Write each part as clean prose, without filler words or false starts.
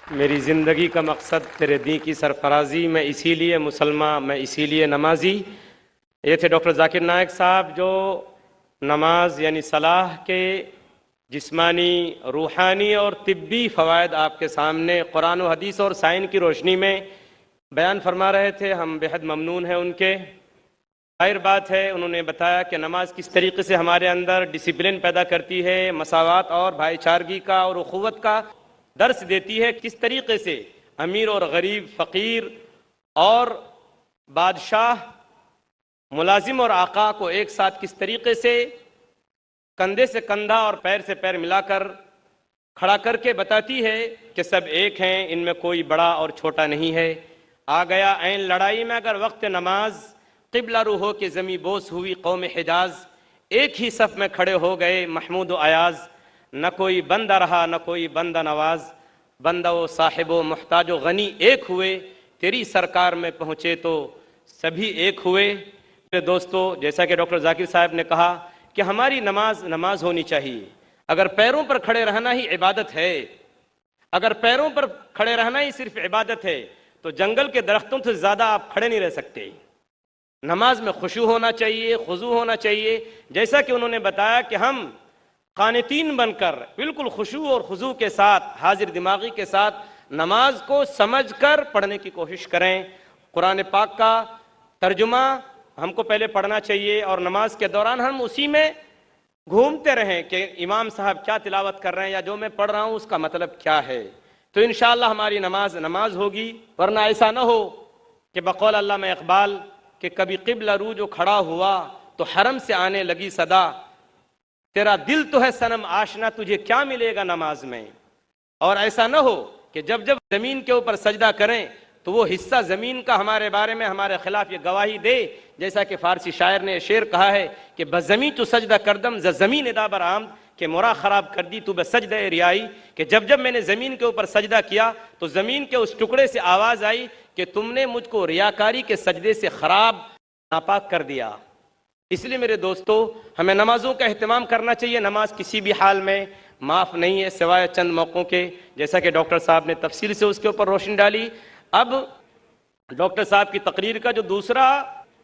मेरी ज़िंदगी का मकसद तेरे दीन की सरफराजी, मैं इसीलिए मुसलमान, मैं इसीलिए नमाजी। ये थे डॉक्टर जाकिर नायक साहब, जो नमाज यानी सलाह के जिस्मानी, रूहानी और तिब्बी फ़वायद आपके सामने कुरान व हदीस और साइन की रोशनी में बयान फरमा रहे थे। हम बेहद ममनून हैं उनके। जाहिर बात है, उन्होंने बताया कि नमाज किस तरीके से हमारे अंदर डिसिप्लिन पैदा करती है, मसावात और भाईचारगी का और उखुवत का दर्स देती है, किस तरीके से अमीर और गरीब, फ़कीर और बादशाह, मुलाजिम और आका को एक साथ किस तरीके से कंधे से कंधा और पैर से पैर मिलाकर खड़ा करके बताती है कि सब एक हैं, इनमें कोई बड़ा और छोटा नहीं है। आ गया ऐन लड़ाई में अगर वक्त नमाज, क़िबला रू हो के ज़मी बोस हुई कौम हिजाज, एक ही सफ़ में खड़े हो गए महमूद अयाज, न कोई बंदा रहा न कोई बंदा नवाज, बंदा व साहिब व मुहताज व गनी एक हुए, तेरी सरकार में पहुँचे तो सभी एक हुए। मेरे दोस्तों, जैसा कि डॉक्टर जाकिर साहब ने कहा कि हमारी नमाज होनी चाहिए। अगर पैरों पर खड़े रहना ही इबादत है, अगर पैरों पर खड़े रहना ही सिर्फ इबादत है, तो जंगल के दरख्तों से ज़्यादा आप खड़े नहीं रह सकते। नमाज में खुशू होना चाहिए, खुजू होना चाहिए। जैसा कि उन्होंने बताया कि हम कानितीन बनकर बिल्कुल खुशू और खुजू के साथ, हाजिर दिमागी के साथ नमाज को समझकर पढ़ने की कोशिश करें। कुरान पाक का तर्जुमा हमको पहले पढ़ना चाहिए और नमाज के दौरान हम उसी में घूमते रहें कि इमाम साहब क्या तिलावत कर रहे हैं या जो मैं पढ़ रहा हूँ उसका मतलब क्या है। तो इंशाअल्लाह हमारी नमाज होगी। वरना ऐसा ना हो कि बकौल अल्लामा इकबाल कि कभी क़िबला रू जो खड़ा हुआ तो हरम से आने लगी सदा, तेरा दिल तो है सनम आशना, तुझे क्या मिलेगा नमाज में। और ऐसा ना हो कि जब जब जमीन के ऊपर सजदा करें तो वो हिस्सा जमीन का हमारे बारे में, हमारे खिलाफ ये गवाही दे, जैसा कि फारसी शायर ने शेर कहा है कि बजमी तो सजदा करदम जमीन एदा बर आम, कि मोरा खराब कर दी तू बसजदा रियाई, कि जब जब मैंने जमीन के ऊपर सजदा किया तो जमीन के उस टुकड़े से आवाज आई कि तुमने मुझको रियाकारी के सजदे से खराब, नापाक कर दिया। इसलिए मेरे दोस्तों, हमें नमाजों का एहतमाम करना चाहिए। नमाज किसी भी हाल में माफ़ नहीं है सिवाय चंद मौक़ों के, जैसा कि डॉक्टर साहब ने तफसील से उसके ऊपर रोशनी डाली। अब डॉक्टर साहब की तकरीर का जो दूसरा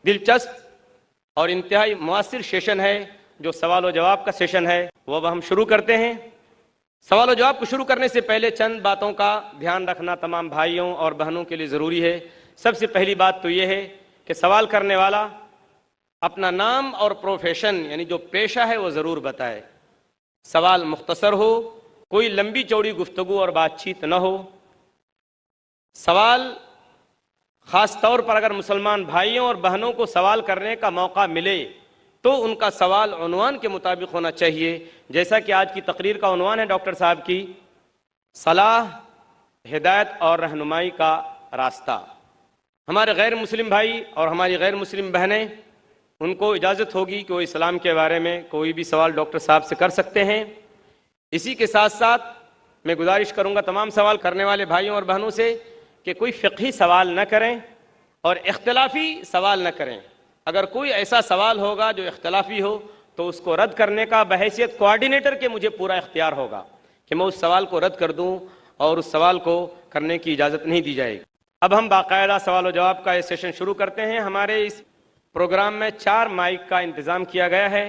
दिलचस्प और इंतहाई मुअस्सिर सेशन है, जो सवाल व जवाब का सेशन है, वो अब हम शुरू करते हैं। सवाल व जवाब को शुरू करने से पहले चंद बातों का ध्यान रखना तमाम भाइयों और बहनों के लिए ज़रूरी है। सबसे पहली बात तो ये है कि सवाल करने वाला अपना नाम और प्रोफेशन यानी जो पेशा है वो ज़रूर बताए। सवाल मुख्तसर हो, कोई लंबी चौड़ी गुफ्तगू और बातचीत न हो। सवाल ख़ास तौर पर अगर मुसलमान भाइयों और बहनों को सवाल करने का मौका मिले तो उनका सवाल उन्वान के मुताबिक होना चाहिए। जैसा कि आज की तकरीर का उन्वान है डॉक्टर साहब की, सलाह, हिदायत और रहनुमाई का रास्ता। हमारे गैर मुस्लिम भाई और हमारी गैर मुस्लिम बहनें, उनको इजाज़त होगी कि वो इस्लाम के बारे में कोई भी सवाल डॉक्टर साहब से कर सकते हैं। इसी के साथ साथ मैं गुजारिश करूँगा तमाम सवाल करने वाले भाइयों और बहनों से कि कोई फ़िक़ही सवाल न करें और इख्तलाफी सवाल न करें। अगर कोई ऐसा सवाल होगा जो इख्तलाफी हो तो उसको रद्द करने का बहैसियत कोऑर्डिनेटर के मुझे पूरा इख्तियार होगा कि मैं उस सवाल को रद्द कर दूं और उस सवाल को करने की इजाज़त नहीं दी जाएगी। अब हम बाकायदा सवाल व जवाब का ये सेशन शुरू करते हैं। हमारे इस प्रोग्राम में 4 माइक का इंतज़ाम किया गया है।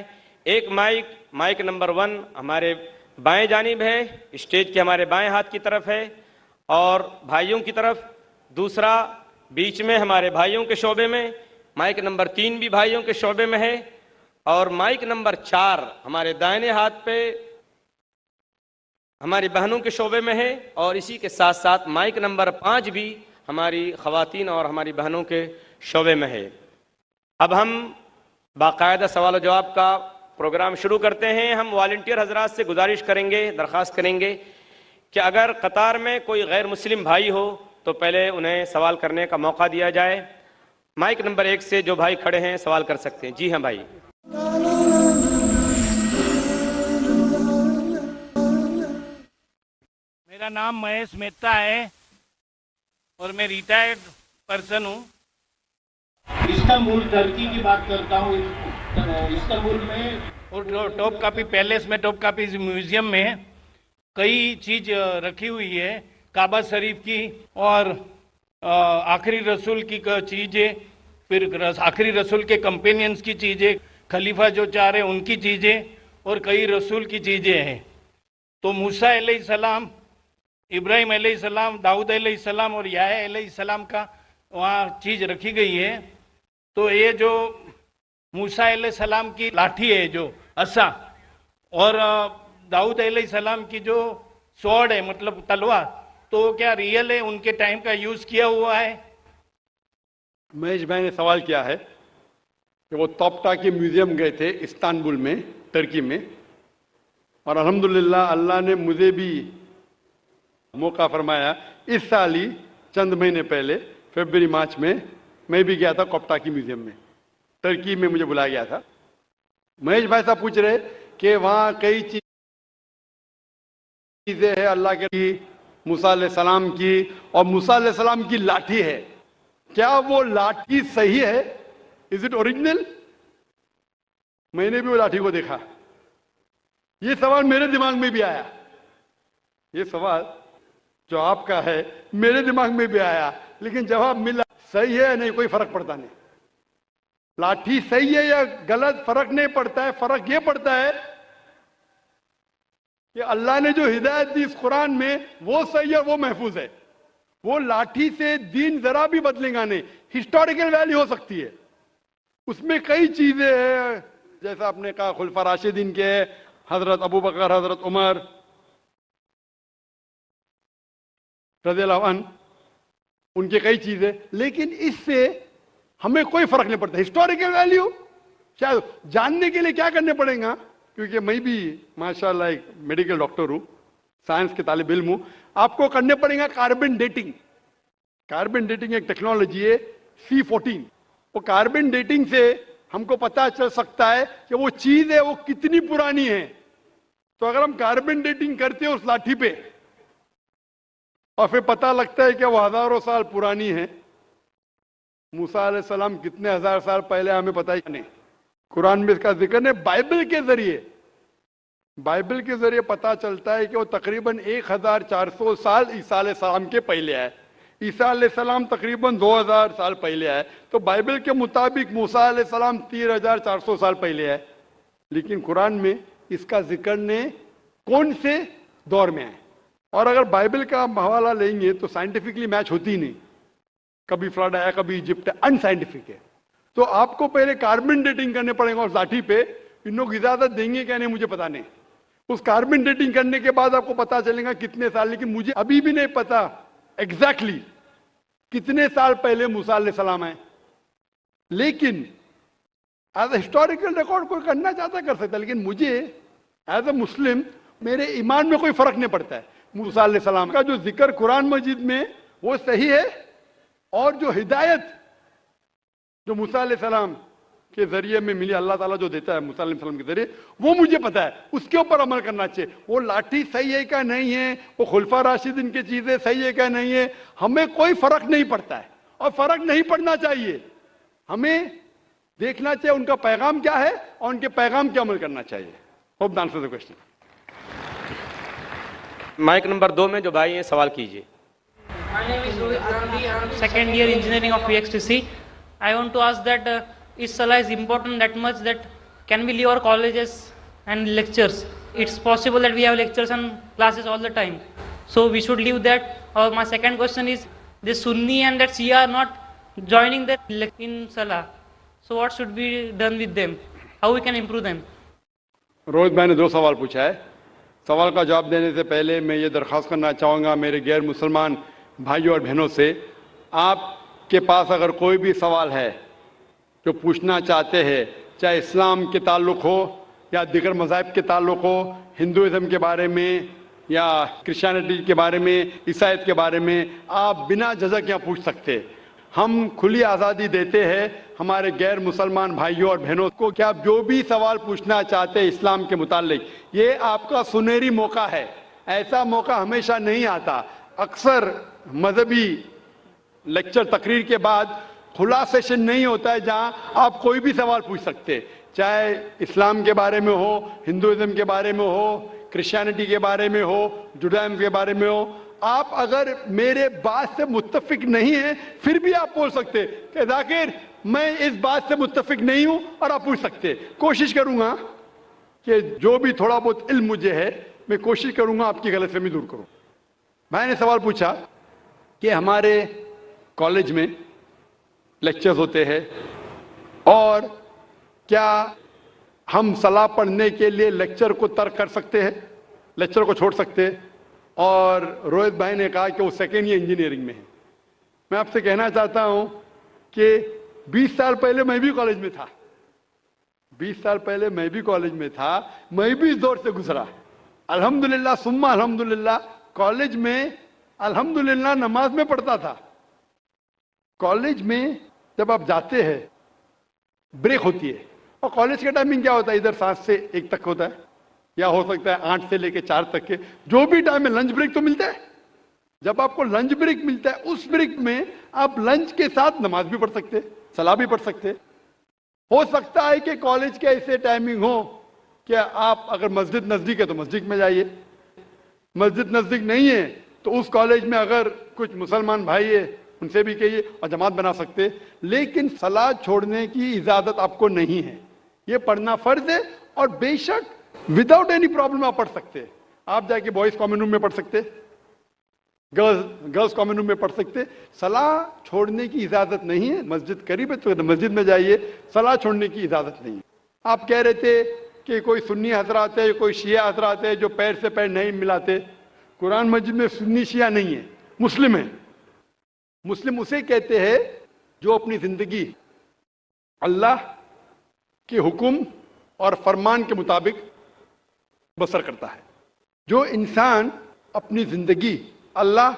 एक माइक नंबर 1 हमारे बाएं जानिब है, स्टेज के हमारे बाएं हाथ की तरफ है और भाइयों की तरफ। दूसरा बीच में हमारे भाइयों के शोबे में, माइक नंबर 3 भी भाइयों के शोबे में है और माइक नंबर 4 हमारे दाहिने हाथ पे हमारी बहनों के शोबे में है और इसी के साथ साथ माइक नंबर 5 भी हमारी ख़वातीन और हमारी बहनों के शोबे में है। अब हम बाकायदा सवाल जवाब का प्रोग्राम शुरू करते हैं। हम वॉलंटियर हजरात से गुजारिश करेंगे, दरख्वास्त करेंगे कि अगर कतार में कोई गैर मुस्लिम भाई हो तो पहले उन्हें सवाल करने का मौका दिया जाए। माइक नंबर 1 से जो भाई खड़े हैं सवाल कर सकते हैं। जी हाँ भाई। मेरा नाम महेश मेहता है और मैं रिटायर्ड पर्सन हूँ। इस्तांबुल टर्की की बात करता हूँ। इस्तांबुल में और टॉप कापी पैलेस में, टॉप कापी म्यूजियम में कई चीज रखी हुई है काबा शरीफ की और आखिरी रसूल की चीज़ें, फिर आखिरी रसूल के कंपेनियंस की चीज़ें, खलीफा जो चाह रहे उनकी चीज़ें और कई रसूल की चीज़ें हैं। तो मूसा अलैहिस्सलाम, इब्राहिम अलैहिस्सलाम, दाऊद अलैहिस्सलाम और याह्या अलैहिस्सलाम का वहाँ चीज़ रखी गई है। तो ये जो मूसा अलैहिस्सलाम की लाठी है, जो असा, और दाऊद अलैहिस्सलाम की जो स्वॉर्ड है, मतलब तलवार, तो क्या रियल है, उनके टाइम का यूज किया हुआ है? महेश भाई ने सवाल किया है कि वो तोप्टाकी म्यूजियम गए थे इस्तांबुल में, टर्की में, और अल्हम्दुलिल्लाह अल्लाह ने मुझे भी मौका फरमाया। इस साल ही चंद महीने पहले फरवरी मार्च में मैं भी गया था तोप्टाकी म्यूजियम में, टर्की में मुझे बुलाया गया था। महेश भाई साहब पूछ रहे कि वहाँ कई चीजें हैं अल्लाह के, मूसा अलैहिस्सलाम की, और मूसा अलैहिस्सलाम की लाठी है, क्या वो लाठी सही है? Is it original? मैंने भी वो लाठी को देखा। ये सवाल मेरे दिमाग में भी आया, ये सवाल जो आपका है मेरे दिमाग में भी आया, लेकिन जवाब मिला सही है या नहीं कोई फर्क पड़ता नहीं। लाठी सही है या गलत फर्क नहीं पड़ता है, फर्क ये पड़ता है कि अल्लाह ने जो हिदायत दी इस कुरान में वो सही है, वो महफूज है। वो लाठी से दीन जरा भी बदलेगा नहीं। हिस्टोरिकल वैल्यू हो सकती है, उसमें कई चीजें हैं, जैसा आपने कहा खुलफा राशिदीन के, हजरत अबू बकर, हजरत उमर रज़ियल्लाहु अन्हु, उनके कई चीजें, लेकिन इससे हमें कोई फर्क नहीं पड़ता। हिस्टोरिकल वैल्यू शायद जानने के लिए क्या करने पड़ेगा, क्योंकि मैं भी माशाल्लाह एक मेडिकल डॉक्टर हूं, साइंस के तालिब इल्म हूं, आपको करने पड़ेगा कार्बन डेटिंग। कार्बन डेटिंग एक टेक्नोलॉजी है C14। वो कार्बन डेटिंग से हमको पता चल सकता है कि वो चीज है वो कितनी पुरानी है। तो अगर हम कार्बन डेटिंग करते हैं उस लाठी पे और फिर पता लगता है कि वो हजारों साल पुरानी है, मूसा अलैहिस्सलाम कितने हजार साल पहले हमें पता ही नहीं, कुरान में इसका जिक्र नहीं। बाइबल के जरिए पता चलता है कि वो तकरीबन 1400 साल ईसा अलैहिस्सलाम के पहले आए। ईसा अलैहिस्सलाम तकरीबन 2000 साल पहले आए, तो बाइबल के मुताबिक मूसा अलैहिस्सलाम 3400 साल पहले आए, लेकिन कुरान में इसका जिक्र ने कौन से दौर में है। और अगर बाइबल का हवाला लेंगे तो साइंटिफिकली मैच होती ही नहीं, कभी फ्लड आया कभी इजिप्ट, अनसाइंटिफिक है। तो आपको पहले कार्बन डेटिंग करने पड़ेगा उस लाठी पे। इन लोग इजाजत देंगे क्या नहीं मुझे पता नहीं। उस कार्बन डेटिंग करने के बाद आपको पता चलेगा कितने साल, लेकिन मुझे अभी भी नहीं पता एग्जैक्टली कितने साल पहले मूसा अलैहिस्सलाम आए। लेकिन एज ए हिस्टोरिकल रिकॉर्ड कोई करना चाहता कर सकता है, लेकिन मुझे एज ए मुस्लिम मेरे ईमान में कोई फर्क नहीं पड़ता है। मूसा अलैहिस्सलाम का जो जिक्र कुरान मजीद में वो सही है, और जो हिदायत जो मूसा अलैहिस्सलाम के जरिए में मिली, अल्लाह ताला जो देता है मूसा अलैहिस्सलाम के जरिए, वो मुझे पता है, उसके ऊपर अमल करना चाहिए। वो लाठी सही है क्या नहीं है, वो खुलफा राशिदीन की चीजें सही है क्या नहीं है, हमें कोई फर्क नहीं पड़ता है और फर्क नहीं पड़ना चाहिए। हमें देखना चाहिए उनका पैगाम क्या है और उनके पैगाम पे अमल करना चाहिए। Hope the answer the question. Mic number 2 में जो भाई हैं सवाल कीजिए। My name is Rohit Gandhi. I am second year engineering of VXTC. I want to ask that is Salah is important that much that can we leave our colleges and lectures? It's possible that we have lectures and classes all the time, so we should leave that. Or my second question is the Sunni and that Shia are not joining that in Salah, so what should be done with them? How we can improve them? Rohit भाई ने 2 सवाल पूछा है। सवाल का जवाब देने से पहले मैं ये दरख्वास्त करना चाहूँगा मेरे गैर मुसलमान भाइयों और बहनों से, आपके पास अगर कोई भी सवाल है जो पूछना चाहते हैं, चाहे इस्लाम के ताल्लुक़ हो या दीगर मज़ाहिब के ताल्लुक़ हो, हिंदुइज़्म के बारे में या क्रिश्चियनिटी के बारे में, ईसाईयत के बारे में, आप बिना झिझक यहाँ पूछ सकते। हम खुली आज़ादी देते हैं हमारे गैर मुसलमान भाइयों और बहनों को कि आप जो भी सवाल पूछना चाहते हैं इस्लाम के मुतालिक, ये आपका सुनहरी मौका है। ऐसा मौका हमेशा नहीं आता। अक्सर मजहबी लेक्चर तकरीर के बाद खुला सेशन नहीं होता है जहां आप कोई भी सवाल पूछ सकते, चाहे इस्लाम के बारे में हो, हिंदुइज्म के बारे में हो, क्रिश्चियनिटी के बारे में हो, जुडाइज्म के बारे में हो। आप अगर मेरे बात से मुत्तफिक नहीं है फिर भी आप बोल सकते कि जाकिर मैं इस बात से मुत्तफिक नहीं हूं, और आप पूछ सकते। कोशिश करूंगा कि जो भी थोड़ा बहुत इल्म मुझे है मैं कोशिश करूंगा आपकी गलतफहमी दूर करूं। मैंने सवाल पूछा कि हमारे कॉलेज में लेक्चर्स होते हैं और क्या हम सलाह पढ़ने के लिए लेक्चर को तर्क कर सकते हैं, लेक्चर को छोड़ सकते हैं? और रोहित भाई ने कहा कि वो सेकेंड ईयर इंजीनियरिंग में है। मैं आपसे कहना चाहता हूं कि 20 साल पहले मैं भी कॉलेज में था, 20 साल पहले मैं भी कॉलेज में था, मैं भी इस दौर से गुजरा। अल्हम्दुलिल्लाह सुम्मा अल्हम्दुलिल्लाह, कॉलेज में अल्हम्दुलिल्लाह नमाज में पढ़ता था। कॉलेज में जब आप जाते हैं ब्रेक होती है, और कॉलेज का टाइमिंग क्या होता है, इधर 7 से 1 तक होता है, या हो सकता है 8 से लेकर 4 तक के, जो भी टाइम है लंच ब्रेक तो मिलता है। जब आपको लंच ब्रेक मिलता है उस ब्रेक में आप लंच के साथ नमाज भी पढ़ सकते, सलाह भी पढ़ सकते। हो सकता है कि कॉलेज के ऐसे टाइमिंग हो कि आप अगर मस्जिद नजदीक है तो मस्जिद में जाइए, मस्जिद नजदीक नहीं है तो उस कॉलेज में अगर कुछ मुसलमान भाई है उनसे भी कहिए और जमात बना सकते। लेकिन सलाह छोड़ने की इजाजत आपको नहीं है, ये पढ़ना फर्ज है। और बेशक विदाउट एनी प्रॉब्लम आप पढ़ सकते हैं। आप जाके बॉयज कॉमन रूम में पढ़ सकते, गर्ल्स कॉमन रूम में पढ़ सकते। सलाह छोड़ने की इजाजत नहीं है। मस्जिद करीब है तो मस्जिद में जाइए, सलाह छोड़ने की इजाजत नहीं है। आप कह रहे थे कि कोई सुन्नी हजरात है, कोई शिया हजरात है जो पैर से पैर नहीं मिलाते। कुरान मस्जिद में सुन्नी शिया नहीं है, मुस्लिम है। मुस्लिम उसे कहते हैं जो अपनी जिंदगी अल्लाह के हुक्म और फरमान के मुताबिक बसर करता है। जो इंसान अपनी जिंदगी अल्लाह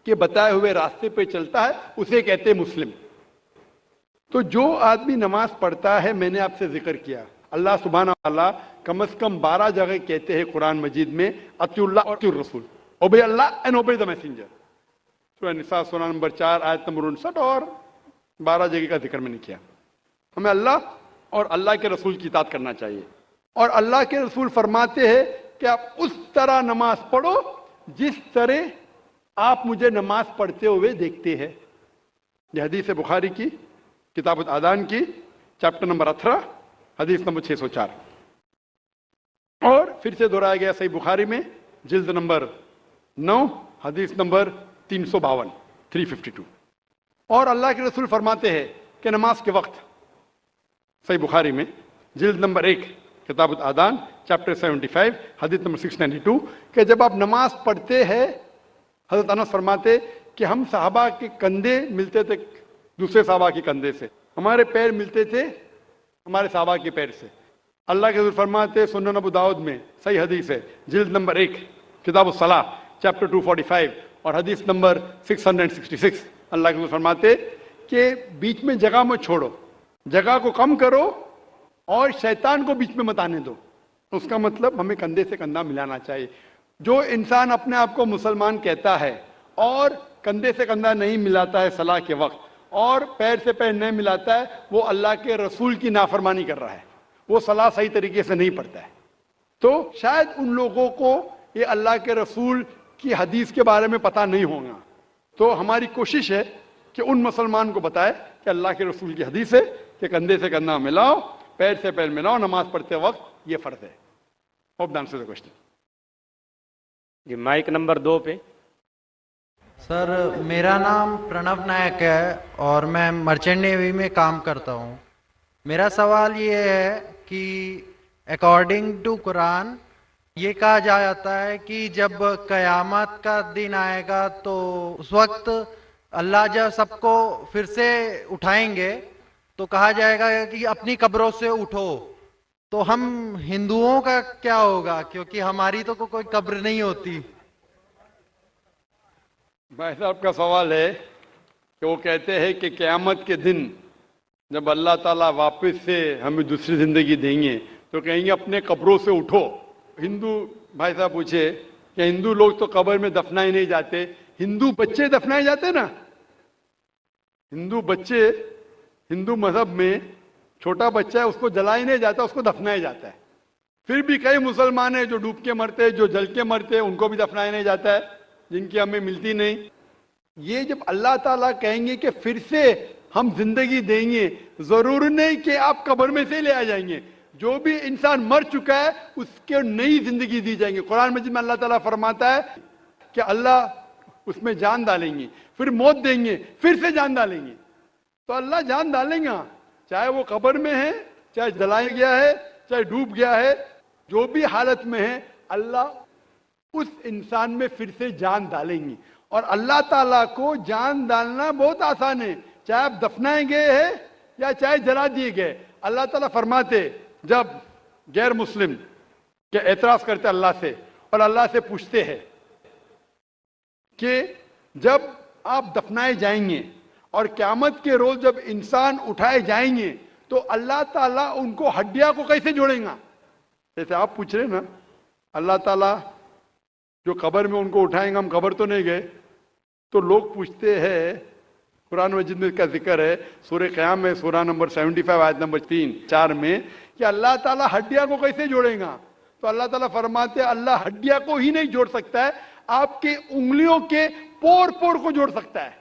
के बताए हुए रास्ते पे चलता है उसे कहते हैं मुस्लिम। तो जो आदमी नमाज पढ़ता है, मैंने आपसे जिक्र किया, अल्लाह सुब्हाना ताला कम से कम 12 जगह कहते हैं कुरान मजीद में अतिउल्लाह और अतिउर रसूल, ओबे अल्लाह एंड ओबे द मैसेंजर। सूरह निसा सूरा नंबर 4 आयत नंबर 59 और 12 जगह का जिक्र मैंने किया। हमें अल्लाह और अल्लाह के रसूल की इताअत करना चाहिए। और अल्लाह के रसूल फरमाते हैं कि आप उस तरह नमाज पढ़ो जिस तरह आप मुझे नमाज पढ़ते हुए देखते हैं। यह हदीस है बुखारी की किताब आदान की चैप्टर नंबर 18 हदीस नंबर 604। और फिर से दोहराया गया सही बुखारी में जिल्द नंबर 9 हदीस नंबर 352 352। और अल्लाह के रसूल फरमाते हैं कि नमाज के वक्त, सही बुखारी में जिल्द नंबर 1 किताब आदान चैप्टर 75 हदीस नंबर 692, कि जब आप नमाज पढ़ते हैं, हजरत अनस फरमाते कि हम साहबा के कंधे मिलते थे दूसरे साहबा के कंधे से, हमारे पैर मिलते थे हमारे साहबा के पैर से। अल्लाह के रसूल फरमाते सुनन अबू दाऊद में सही हदीस है जिल्द नंबर 1 किताब सलाह चैप्टर 245 और हदीस नंबर 666, अल्लाह के रसूल फरमाते कि बीच में जगह मत छोड़ो, जगह को कम करो और शैतान को बीच में मत आने दो। उसका मतलब हमें कंधे से कंधा मिलाना चाहिए। जो इंसान अपने आप को मुसलमान कहता है और कंधे से कंधा नहीं मिलाता है सलाह के वक्त और पैर से पैर नहीं मिलाता है, वो अल्लाह के रसूल की नाफरमानी कर रहा है, वो सलाह सही तरीके से नहीं पढ़ता है। तो शायद उन लोगों को ये अल्लाह के रसूल की हदीस के बारे में पता नहीं होगा। तो हमारी कोशिश है कि उन मुसलमान को बताए कि अल्लाह के रसूल की हदीस है कि कंधे से कंधा मिलाओ, पैर से पैर मिलाओ नमाज पढ़ते वक्त, ये फर्ज है। Hope the answer the question. जी माइक नंबर 2 पे। सर मेरा नाम प्रणव नायक है और मैं मर्चेंट नेवी में काम करता हूँ। मेरा सवाल ये है कि अकॉर्डिंग टू कुरान ये कहा जाता है कि जब कयामत का दिन आएगा तो उस वक्त अल्लाह जब सबको फिर से उठाएंगे तो कहा जाएगा कि अपनी कब्रों से उठो। तो हम हिंदुओं का क्या होगा, क्योंकि हमारी तो कोई कब्र नहीं होती। भाई साहब का सवाल है कि वो कहते हैं कि क़यामत के दिन जब अल्लाह ताला वापस से हमें दूसरी जिंदगी देंगे तो कहेंगे अपने कब्रों से उठो। हिंदू भाई साहब पूछे कि हिंदू लोग तो कब्र में दफनाए नहीं जाते, हिंदू बच्चे दफनाए जाते ना। हिंदू बच्चे, हिंदू मजहब में छोटा बच्चा है उसको जलाया नहीं जाता, उसको दफनाया जाता है। फिर भी कई मुसलमान हैं जो डूब के मरते हैं, जो जल के मरते हैं, उनको भी दफनाया नहीं जाता है। जिनकी हमें मिलती नहीं। ये जब अल्लाह ताला कहेंगे कि फिर से हम जिंदगी देंगे, जरूर नहीं कि आप कब्र में से ले आ जाएंगे। जो भी इंसान मर चुका है उसके नई जिंदगी दी जाएंगे। कुरान मजीद में अल्लाह ताला फरमाता है कि अल्लाह उसमें जान डालेंगे, फिर मौत देंगे, फिर से जान डालेंगे। तो अल्लाह जान डालेंगे, चाहे वो कब्र में है, चाहे जलाया गया है, चाहे डूब गया है, जो भी हालत में है अल्लाह उस इंसान में फिर से जान डालेंगे। और अल्लाह ताला को जान डालना बहुत आसान है, चाहे आप दफनाए गए हैं या चाहे जला दिए गए। अल्लाह ताला फरमाते जब गैर मुस्लिम के एतराज करते अल्लाह से और अल्लाह से पूछते हैं कि जब आप दफनाए जाएंगे और क़यामत के रोज जब इंसान उठाए जाएंगे तो अल्लाह ताला उनको हड्डियां को कैसे जोड़ेगा। जैसे आप पूछ रहे ना, अल्लाह ताला जो कब्र में उनको उठाएंगे, हम कब्र तो नहीं गए, तो लोग पूछते हैं, कुरान मजीद में इसका जिक्र है सूरह क़याम में, सूरा नंबर 75 आयत नंबर 3-4 में, कि अल्लाह ताला हड्डियां को कैसे जोड़ेगा। तो अल्लाह ताला फरमाते हैं अल्लाह हड्डियां को ही नहीं जोड़ सकता है, आपके उंगलियों के पोर पोर को जोड़ सकता है।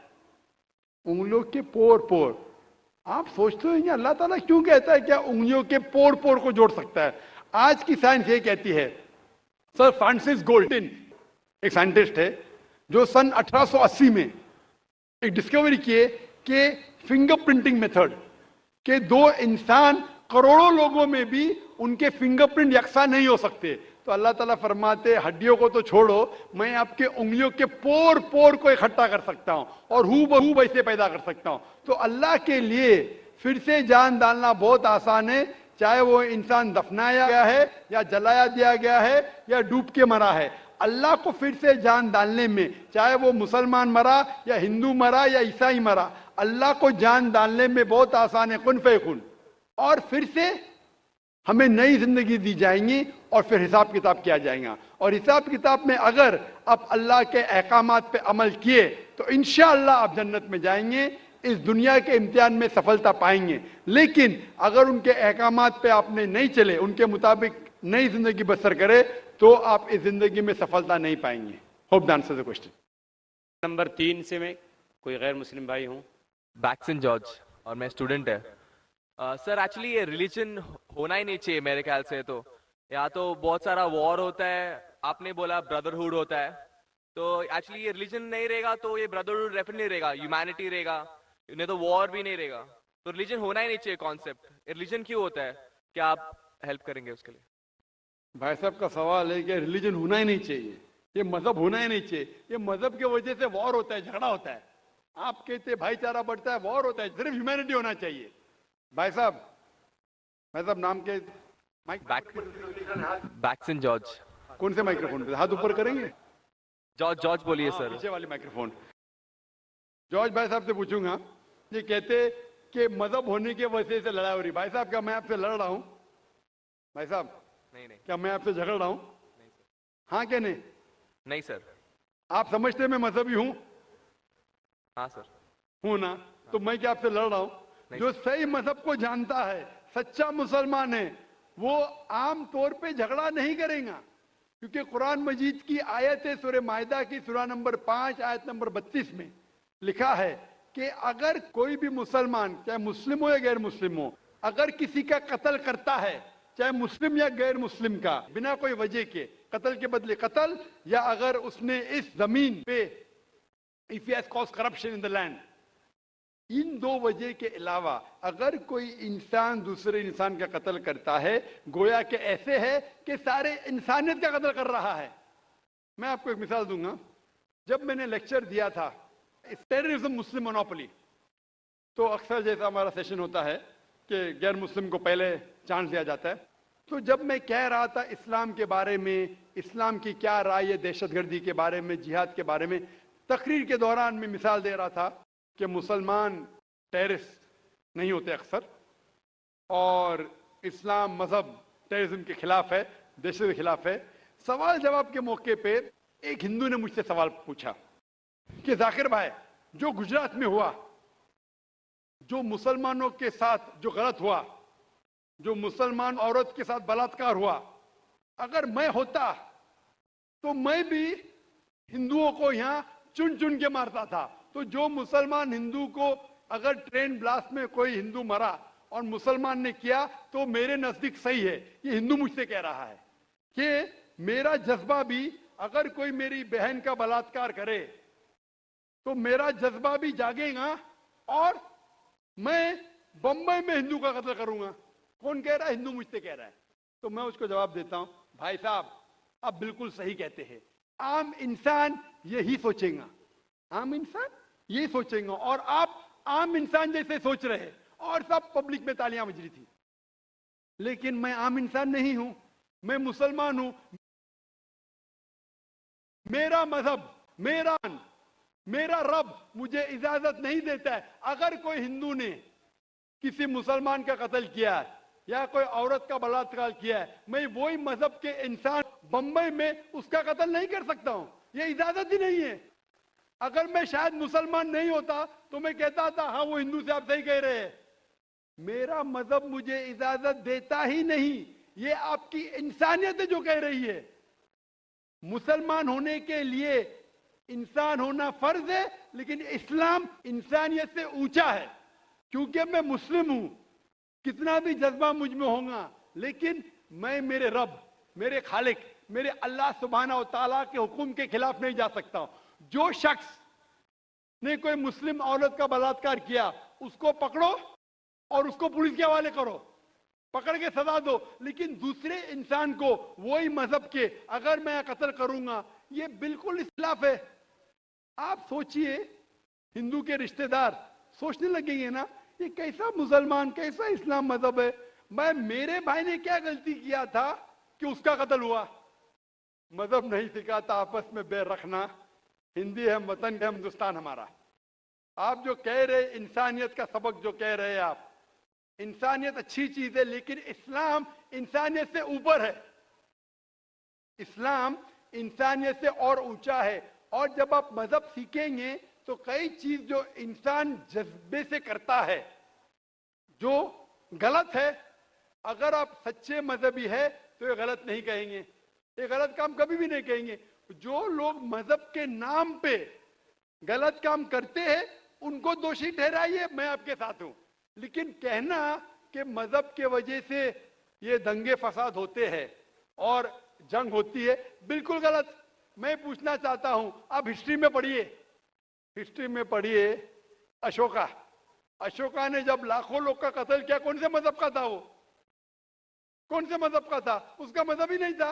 उंगलियों के पोर पोर। आप सोचते हो अल्लाह ताला क्यों कहता है क्या उंगलियों के पोर पोर को जोड़ सकता है। आज की साइंस ये कहती है, सर फ्रांसिस गोल्डन एक साइंटिस्ट है जो सन 1880 में एक डिस्कवरी किए कि फिंगरप्रिंटिंग मेथड के दो इंसान करोड़ों लोगों में भी उनके फिंगरप्रिंट यकसा नहीं हो सकते। तो अल्लाह ताला फरमाते हड्डियों को तो छोड़ो, मैं आपके उंगलियों के पोर पोर को इकट्ठा कर सकता हूं और हू बहू वैसे पैदा कर सकता हूं। तो अल्लाह के लिए फिर से जान डालना बहुत आसान है, चाहे वो इंसान दफनाया गया है या जलाया दिया गया है या डूब के मरा है। अल्लाह को फिर से जान डालने में, चाहे वो मुसलमान मरा या हिंदू मरा या ईसाई मरा, अल्लाह को जान डालने में बहुत आसान है, कुन फयकुन। और फिर से हमें नई जिंदगी दी जाएंगी और फिर हिसाब किताब किया जाएगा। और हिसाब किताब में अगर आप अल्लाह के अहकामात पे अमल किए तो इंशाअल्लाह आप जन्नत में जाएंगे, इस दुनिया के इम्तिहान में सफलता पाएंगे। लेकिन अगर उनके अहकामात पे आपने नहीं चले, उनके मुताबिक नई जिंदगी बसर करे, तो आप इस जिंदगी में सफलता नहीं पाएंगे। Hope the answer the question. Number 3 से मैं कोई गैर मुस्लिम भाई हूँ। बैक्सन जॉर्ज और मैं स्टूडेंट है। सर एक्चुअली ये रिलीजन होना ही नहीं चाहिए मेरे ख्याल से। तो या तो बहुत सारा वॉर होता है, आपने बोला ब्रदरहुड होता है, तो एक्चुअली ये रिलीजन नहीं रहेगा तो ये ब्रदरहुड डेफिनेटली रहेगा, ह्यूमैनिटी रहेगा, नहीं तो वॉर भी नहीं रहेगा। तो रिलीजन होना ही नहीं चाहिए कॉन्सेप्ट। रिलीजन क्यों होता है, क्या आप हेल्प करेंगे उसके लिए? भाई साहब का सवाल है कि रिलीजन होना ही नहीं चाहिए, ये मजहब होना ही नहीं चाहिए। ये मजहब की वजह से वॉर होता है, झगड़ा होता है। आप कहते हैं भाईचारा बढ़ता है, वॉर होता है। सिर्फ ह्यूमैनिटी होना चाहिए। भाई साहब नाम के बैक्सन जॉर्ज। कौन से माइक्रोफोन पे हाथ ऊपर करेंगे? जॉर्ज बोलिए सर। पीछे वाले माइक्रोफोन। जॉर्ज भाई साहब से पूछूंगा, ये कहते कि मजहब होने की वजह से लड़ाई हो रही। भाई साहब क्या मैं आपसे लड़ रहा हूं? भाई साहब नहीं क्या मैं आपसे झगड़ रहा हूं? हाँ क्या नहीं? नहीं सर। आप समझते मैं मजहबी हूं? हाँ सर। हूं ना? तो मैं क्या आपसे लड़ रहा हूं? जो सही मजहब को जानता है, सच्चा मुसलमान है, वो आम तौर पे झगड़ा नहीं करेगा। क्योंकि कुरान मजीद की आयत है सूरह मायदा की सूरा नंबर 5 आयत नंबर 32 में लिखा है कि अगर कोई भी मुसलमान, चाहे मुस्लिम हो या गैर मुस्लिम हो, अगर किसी का कत्ल करता है, चाहे मुस्लिम या गैर मुस्लिम का, बिना कोई वजह के, कत्ल के बदले कत्ल, या अगर उसने इस जमीन पे if he has caused corruption in the land, इन दो वजह के अलावा अगर कोई इंसान दूसरे इंसान का कत्ल करता है, गोया के ऐसे है कि सारे इंसानियत का कत्ल कर रहा है। मैं आपको एक मिसाल दूंगा। जब मैंने लेक्चर दिया था टेररिज्म मुस्लिम मोनोपोली, तो अक्सर जैसा हमारा सेशन होता है कि गैर मुस्लिम को पहले चांस दिया जाता है, तो जब मैं कह रहा था इस्लाम के बारे में, इस्लाम की क्या राय है दहशतगर्दी के बारे में, जिहाद के बारे में, तकरीर के दौरान मैं मिसाल दे रहा था कि मुसलमान टेररिस्ट नहीं होते अक्सर, और इस्लाम मजहब टेररिज्म के खिलाफ है, दहशत के खिलाफ है। सवाल जवाब के मौके पे एक हिंदू ने मुझसे सवाल पूछा कि जाकिर भाई, जो गुजरात में हुआ, जो मुसलमानों के साथ जो गलत हुआ, जो मुसलमान औरत के साथ बलात्कार हुआ, अगर मैं होता तो मैं भी हिंदुओं को यहाँ चुन चुन के मारता था। तो जो मुसलमान हिंदू को अगर ट्रेन ब्लास्ट में कोई हिंदू मरा और मुसलमान ने किया तो मेरे नजदीक सही है। ये हिंदू मुझसे कह रहा है कि मेरा जज्बा भी, अगर कोई मेरी बहन का बलात्कार करे तो मेरा जज्बा भी जागेगा और मैं बंबई में हिंदू का कत्ल करूंगा। कौन कह रहा है? हिंदू मुझसे कह रहा है। तो मैं उसको जवाब देता हूं, भाई साहब आप बिल्कुल सही कहते हैं। आम इंसान यही सोचेगा, आम इंसान यही सोचेगा। और आप आम इंसान जैसे सोच रहे और सब पब्लिक में तालियां बज रही थी। लेकिन मैं आम इंसान नहीं हूं, मैं मुसलमान हूं। मेरा मजहब, मेरा रब मुझे इजाजत नहीं देता है। अगर कोई हिंदू ने किसी मुसलमान का कत्ल किया है या कोई औरत का बलात्कार किया है, मैं वही मजहब के इंसान बंबई में उसका कत्ल नहीं कर सकता हूं। यह इजाजत ही नहीं है। अगर मैं शायद मुसलमान नहीं होता तो मैं कहता था हाँ वो हिंदू से आप सही कह रहे हैं। मेरा मजहब मुझे इजाजत देता ही नहीं। ये आपकी इंसानियत है जो कह रही है। मुसलमान होने के लिए इंसान होना फर्ज है, लेकिन इस्लाम इंसानियत से ऊंचा है। क्योंकि मैं मुस्लिम हूं, कितना भी जज्बा मुझ में होगा, लेकिन मैं मेरे रब, मेरे खालिक, मेरे अल्लाह सुब्हाना व तआला के हुक्म के खिलाफ नहीं जा सकता हूं। जो शख्स ने कोई मुस्लिम औरत का बलात्कार किया उसको पकड़ो और उसको पुलिस के हवाले करो, पकड़ के सजा दो। लेकिन दूसरे इंसान को वही मजहब के अगर मैं कत्ल करूंगा, ये बिल्कुल इस्लाफ है। आप सोचिए, हिंदू के रिश्तेदार सोचने लगेंगे ना ये कैसा मुसलमान, कैसा इस्लाम मजहब है। मेरे भाई ने क्या गलती किया था कि उसका कत्ल हुआ? मजहब नहीं सिखाता आपस में बैर रखना। हिंदी है वतन है, हिंदुस्तान हमारा। आप जो कह रहे इंसानियत का सबक जो कह रहे हैं आप, इंसानियत अच्छी चीज है, लेकिन इस्लाम इंसानियत से ऊपर है। इस्लाम इंसानियत से और ऊंचा है। और जब आप मजहब सीखेंगे तो कई चीज जो इंसान जज्बे से करता है जो गलत है, अगर आप सच्चे मजहबी है तो ये गलत नहीं कहेंगे, ये गलत काम कभी भी नहीं कहेंगे। जो लोग मजहब के नाम पे गलत काम करते हैं उनको दोषी ठहराइए, मैं आपके साथ हूं। लेकिन कहना कि मजहब के वजह से ये दंगे फसाद होते हैं और जंग होती है, बिल्कुल गलत। मैं पूछना चाहता हूं, आप हिस्ट्री में पढ़िए, हिस्ट्री में पढ़िए अशोका ने जब लाखों लोग का कत्ल किया, कौन से मजहब का था वो? कौन से मजहब का था? उसका मजहब ही नहीं था।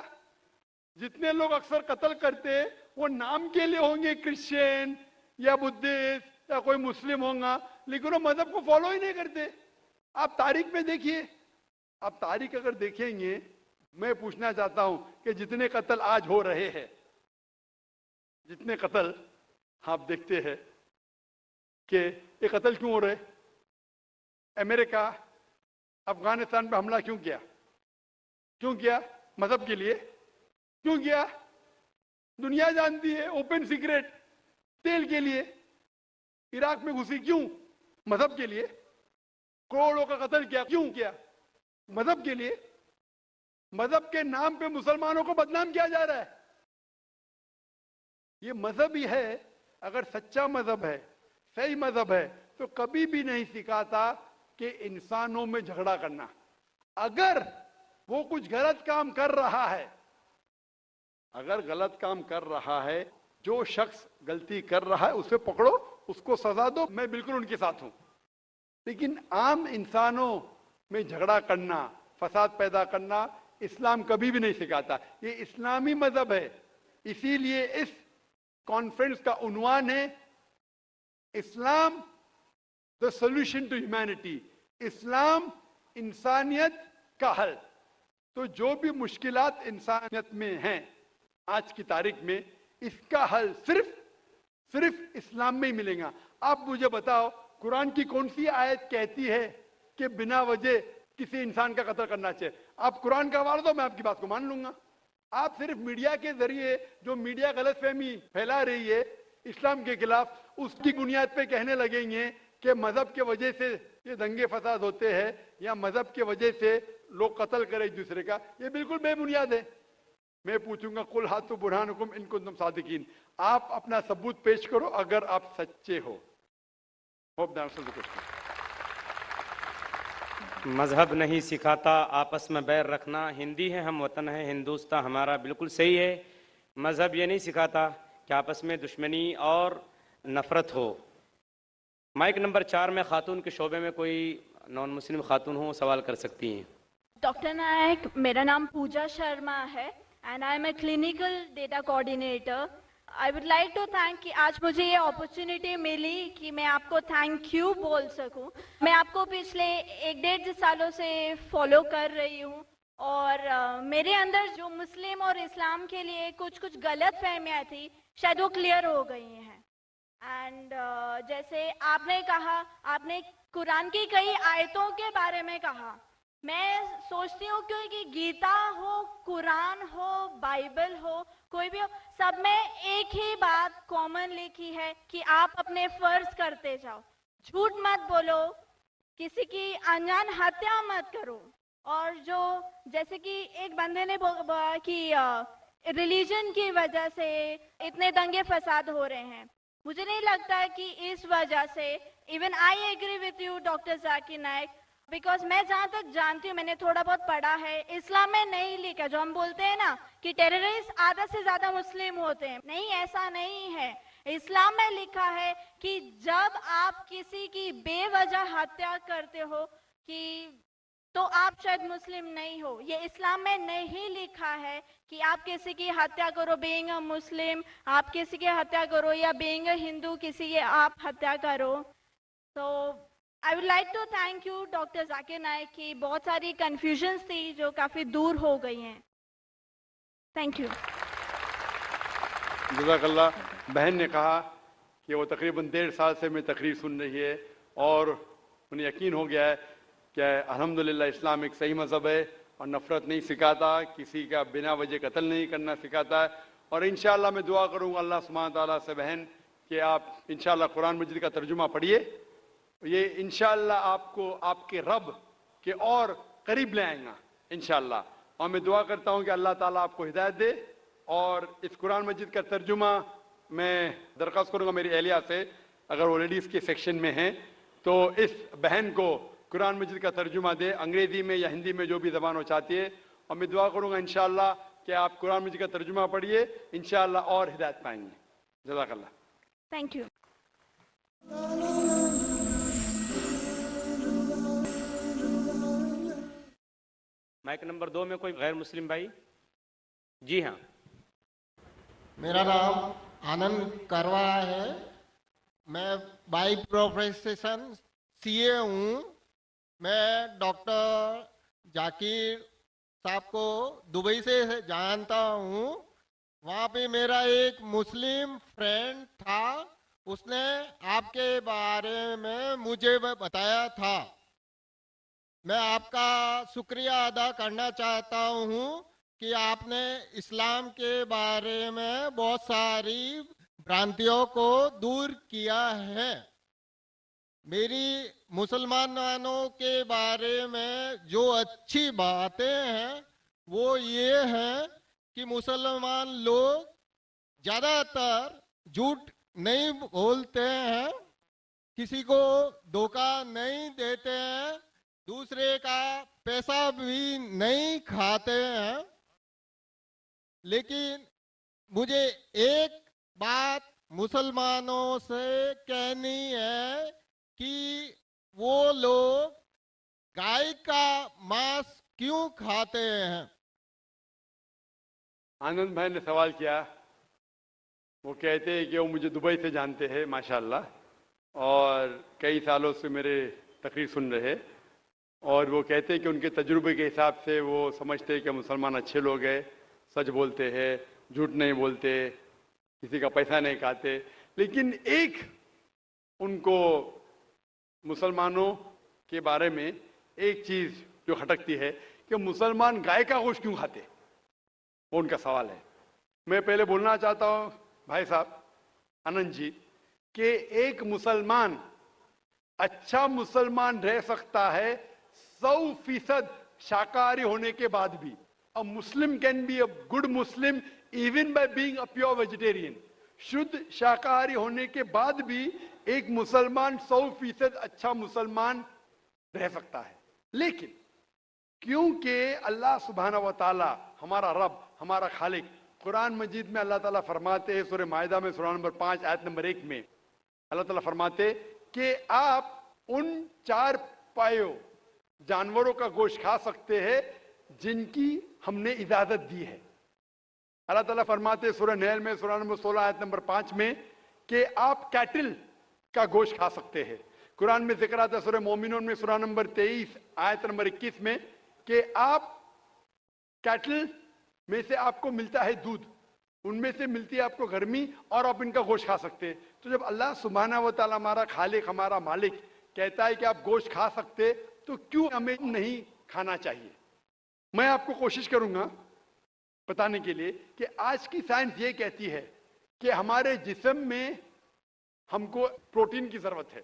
जितने लोग अक्सर कत्ल करते वो नाम के लिए होंगे, क्रिश्चियन या बुद्धिस्ट या कोई मुस्लिम होगा, लेकिन वो मजहब को फॉलो ही नहीं करते। आप तारीख में देखिए, आप तारीख अगर देखेंगे, मैं पूछना चाहता हूं कि जितने कत्ल आज हो रहे हैं, जितने कत्ल आप देखते हैं कि ये कत्ल क्यों हो रहे? अमेरिका अफगानिस्तान पे हमला क्यों किया? क्यों किया? मजहब के लिए। क्यों किया? दुनिया जानती है, ओपन सीक्रेट, तेल के लिए। इराक में घुसी क्यों? मजहब के लिए। करोड़ों का कत्ल किया, क्यों किया? मजहब के लिए। मजहब के नाम पे मुसलमानों को बदनाम किया जा रहा है। ये मजहब ही है। अगर सच्चा मजहब है, सही मजहब है, तो कभी भी नहीं सिखाता कि इंसानों में झगड़ा करना। अगर वो कुछ गलत काम कर रहा है, अगर गलत काम कर रहा है, जो शख्स गलती कर रहा है उसे पकड़ो, उसको सजा दो, मैं बिल्कुल उनके साथ हूं। लेकिन आम इंसानों में झगड़ा करना, फसाद पैदा करना, इस्लाम कभी भी नहीं सिखाता। ये इस्लामी मजहब है। इसीलिए इस कॉन्फ्रेंस का उन्वान है Islam the solution to humanity, Islam इंसानियत का हल। तो जो भी मुश्किलात इंसानियत में हैं आज की तारीख में, इसका हल सिर्फ इस्लाम में ही मिलेगा। आप मुझे बताओ, कुरान की कौन सी आयत कहती है कि बिना वजह किसी इंसान का कत्ल करना चाहिए? आप कुरान का हवाला दो, मैं आपकी बात को मान लूंगा। आप सिर्फ मीडिया के जरिए, जो मीडिया गलतफहमी फैला रही है इस्लाम के खिलाफ, उसकी बुनियाद पे कहने लगेंगे कि मजहब के वजह से ये दंगे फसाद होते हैं या मजहब के वजह से लोग कत्ल करें एक दूसरे का। ये बिल्कुल बेबुनियाद है। मैं पूछूंगा, कुल हाथु बुरहानुकुम इन कुंतुम सादिकीन, आप अपना सबूत पेश करो अगर आप सच्चे हो। Hope the answer the question. मजहब नहीं सिखाता आपस में बैर रखना, हिंदी है हम वतन है हिंदुस्तान हमारा, बिल्कुल सही है। मजहब ये नहीं सिखाता कि आपस में दुश्मनी और नफरत हो। माइक नंबर 4 में खातून के शोबे में कोई नॉन मुस्लिम खातून हो, सवाल कर सकती हैं। डॉक्टर नायक, मेरा नाम पूजा शर्मा है and I am a clinical data coordinator. I would like to thank कि आज मुझे ये अपॉर्चुनिटी मिली कि मैं आपको थैंक यू बोल सकूं। मैं आपको पिछले 1-1.5 सालों से फॉलो कर रही हूँ और मेरे अंदर जो मुस्लिम और इस्लाम के लिए कुछ गलत फहमियाँ थी शायद वो क्लियर हो गई हैं। एंड जैसे आपने कहा, आपने कुरान की कई आयतों के बारे में कहा। मैं सोचती हूँ कि गीता हो, कुरान हो, बाइबल हो, कोई भी हो, सब में एक ही बात कॉमन लिखी है कि आप अपने फर्ज करते जाओ, झूठ मत बोलो, किसी की अनजान हत्या मत करो। और जो जैसे कि एक बंदे ने बोला कि रिलीजन की वजह से इतने दंगे फसाद हो रहे हैं, मुझे नहीं लगता है कि इस वजह से, even I agree with you doctor Zakir Naik, because मैं जहाँ तक जानती हूँ, मैंने थोड़ा बहुत पढ़ा है, इस्लाम में नहीं लिखा जो हम बोलते हैं ना कि टेररिस्ट आधा से ज्यादा मुस्लिम होते हैं, नहीं, ऐसा नहीं है। इस्लाम में लिखा है कि जब आप किसी की बेवजह हत्या करते हो कि तो आप शायद मुस्लिम नहीं हो। ये इस्लाम में नहीं लिखा है कि आप किसी की हत्या करो बीइंग अ मुस्लिम, आप किसी की हत्या करो या बीइंग अ हिंदू किसी की आप हत्या करो। तो I would like to thank you doctor Zakir Naik की बहुत सारी कंफ्यूजन्स थी जो काफी दूर हो गई हैं। Thank you. जज़ाकल्लाह। बहन ने कहा कि वो तकरीबन 1.5 साल से मैं तकरीर सुन रही है और उन्हें यकीन हो गया है कि अल्हम्दुलिल्लाह इस्लाम एक सही मज़हब है और नफ़रत नहीं सिखाता, किसी का बिना वजह कत्ल नहीं करना सिखाता है। और इंशाअल्लाह मैं दुआ करूँगा अल्लाह सुब्हानहू तआला से बहन कि आप इंशाअल्लाह कुरान मजीद का तर्जुमा पढ़िए, ये इंशाअल्लाह आपको आपके रब के और करीब ले आएगा इंशाअल्लाह। और मैं दुआ करता हूँ कि अल्लाह ताला आपको हिदायत दे। और इस कुरान मजीद का तर्जुमा मैं दरख्वास्त करूँगा मेरी एहलिया से, अगर वो लेडीज़ के सेक्शन में हैं तो इस बहन को कुरान मजीद का तर्जुमा दे, अंग्रेज़ी में या हिंदी में जो भी ज़बान वो चाहती है। और मैं दुआ करूँगा इंशाअल्लाह कि आप कुरान मजीद का तर्जुमा पढ़िए, इंशाअल्लाह और हिदायत पाएंगे। जज़ाकल्लाह। Thank you. माइक नंबर 2 में कोई गैर मुस्लिम भाई? जी हाँ। मेरा नाम आनंद करवाड़ा है। मैं बाई प्रोफेशन सीए हूँ। मैं डॉक्टर जाकिर साहब को दुबई से जानता हूँ। वहाँ पे मेरा एक मुस्लिम फ्रेंड था, उसने आपके बारे में मुझे बताया था। मैं आपका शुक्रिया अदा करना चाहता हूँ कि आपने इस्लाम के बारे में बहुत सारी भ्रांतियों को दूर किया है। मेरी मुसलमानों के बारे में जो अच्छी बातें हैं वो ये हैं कि मुसलमान लोग ज़्यादातर झूठ नहीं बोलते हैं, किसी को धोखा नहीं देते हैं, दूसरे का पैसा भी नहीं खाते हैं। लेकिन मुझे एक बात मुसलमानों से कहनी है कि वो लोग गाय का मांस क्यों खाते हैं। आनंद भाई ने सवाल किया, वो कहते हैं कि वो मुझे दुबई से जानते हैं माशाल्लाह और कई सालों से मेरे तकरीर सुन रहे, और वो कहते हैं कि उनके तजुर्बे के हिसाब से वो समझते हैं कि मुसलमान अच्छे लोग हैं, सच बोलते हैं, झूठ नहीं बोलते, किसी का पैसा नहीं खाते। लेकिन एक उनको मुसलमानों के बारे में एक चीज़ जो खटकती है कि मुसलमान गाय का गोश्त क्यों खाते, वो उनका सवाल है। मैं पहले बोलना चाहता हूँ भाई साहब आनंद जी कि एक मुसलमान अच्छा मुसलमान रह सकता है 100% शाकाहारी होने के बाद भी। A Muslim can be a good Muslim even by being a pure vegetarian. शुद्ध शाकाहारी होने के बाद भी एक मुसलमान 100% अच्छा मुसलमान रह सकता है। लेकिन क्योंकि अल्लाह सुब्हाना व तआला हमारा रब, हमारा खालिक, कुरान मजीद में अल्लाह ताला फरमाते हैं सूरह माइदा में सूरा नंबर 5 आयत नंबर 1 में अल्लाह ताला फरमाते कि आप उन 4 पायों जानवरों का गोश्त खा सकते हैं जिनकी हमने इजाजत दी है। अल्लाह ताला फरमाते हैं सूरह नहल में सूरा नंबर 16 आयत नंबर 5 में कि आप कैटल का गोश्त खा सकते हैं। कुरान में जिक्र आता है सूरह मोमिनून में सूरा नंबर 23 आयत नंबर 21 में कि आप कैटल में से आपको मिलता है दूध, उनमें से मिलती है आपको गर्मी और आप इनका गोश्त खा सकते हैं। तो जब अल्लाह सुब्हाना व तआला हमारा खालिक, हमारा मालिक कहता है कि आप गोश्त खा सकते, तो क्यों हमें नहीं खाना चाहिए? मैं आपको कोशिश करूंगा बताने के लिए कि आज की साइंस ये कहती है कि हमारे जिस्म में हमको प्रोटीन की जरूरत है,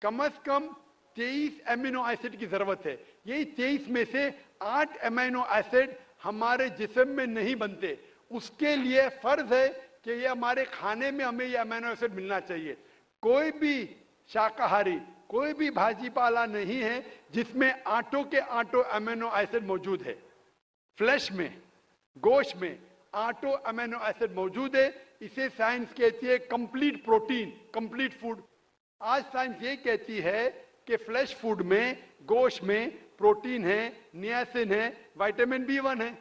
कम से कम 23 एमिनो एसिड की जरूरत है। यही 23 में से 8 एमिनो एसिड हमारे जिस्म में नहीं बनते। उसके लिए फर्ज है कि ये हमारे खाने में हमें ये एमिनो एसिड मिलना चाहिए। कोई भी शाकाहारी, कोई भी भाजी पाला नहीं है जिसमें आटों के आटो एमिनो एसिड मौजूद है। फ्लैश में, गोश्त में आटो एमिनो एसिड मौजूद है। इसे साइंस कहती है कंप्लीट प्रोटीन, कंप्लीट फूड। आज साइंस ये कहती है कि फ्लैश फूड में, गोश्त में प्रोटीन है, नियासिन है, विटामिन B1 है,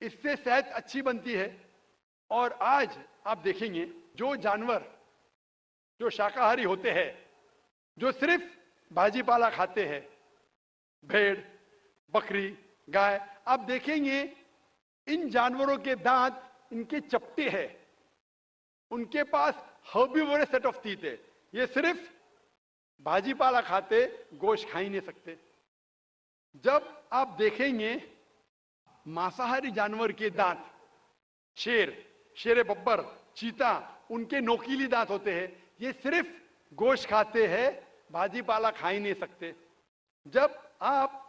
इससे सेहत अच्छी बनती है। और आज आप देखेंगे जो जानवर जो शाकाहारी होते हैं, जो सिर्फ भाजी पाला खाते हैं, भेड़, बकरी, गाय, आप देखेंगे इन जानवरों के दांत इनके चपटे हैं, उनके पास हर्बिवोरस सेट ऑफ टीथ है। ये सिर्फ भाजी पाला खाते, गोश्त खा ही नहीं सकते। जब आप देखेंगे मांसाहारी जानवर के दांत, शेर बब्बर, चीता, उनके नोकीली दांत होते हैं। ये सिर्फ गोश्त खाते हैं, भाजी पाला खा ही नहीं सकते। जब आप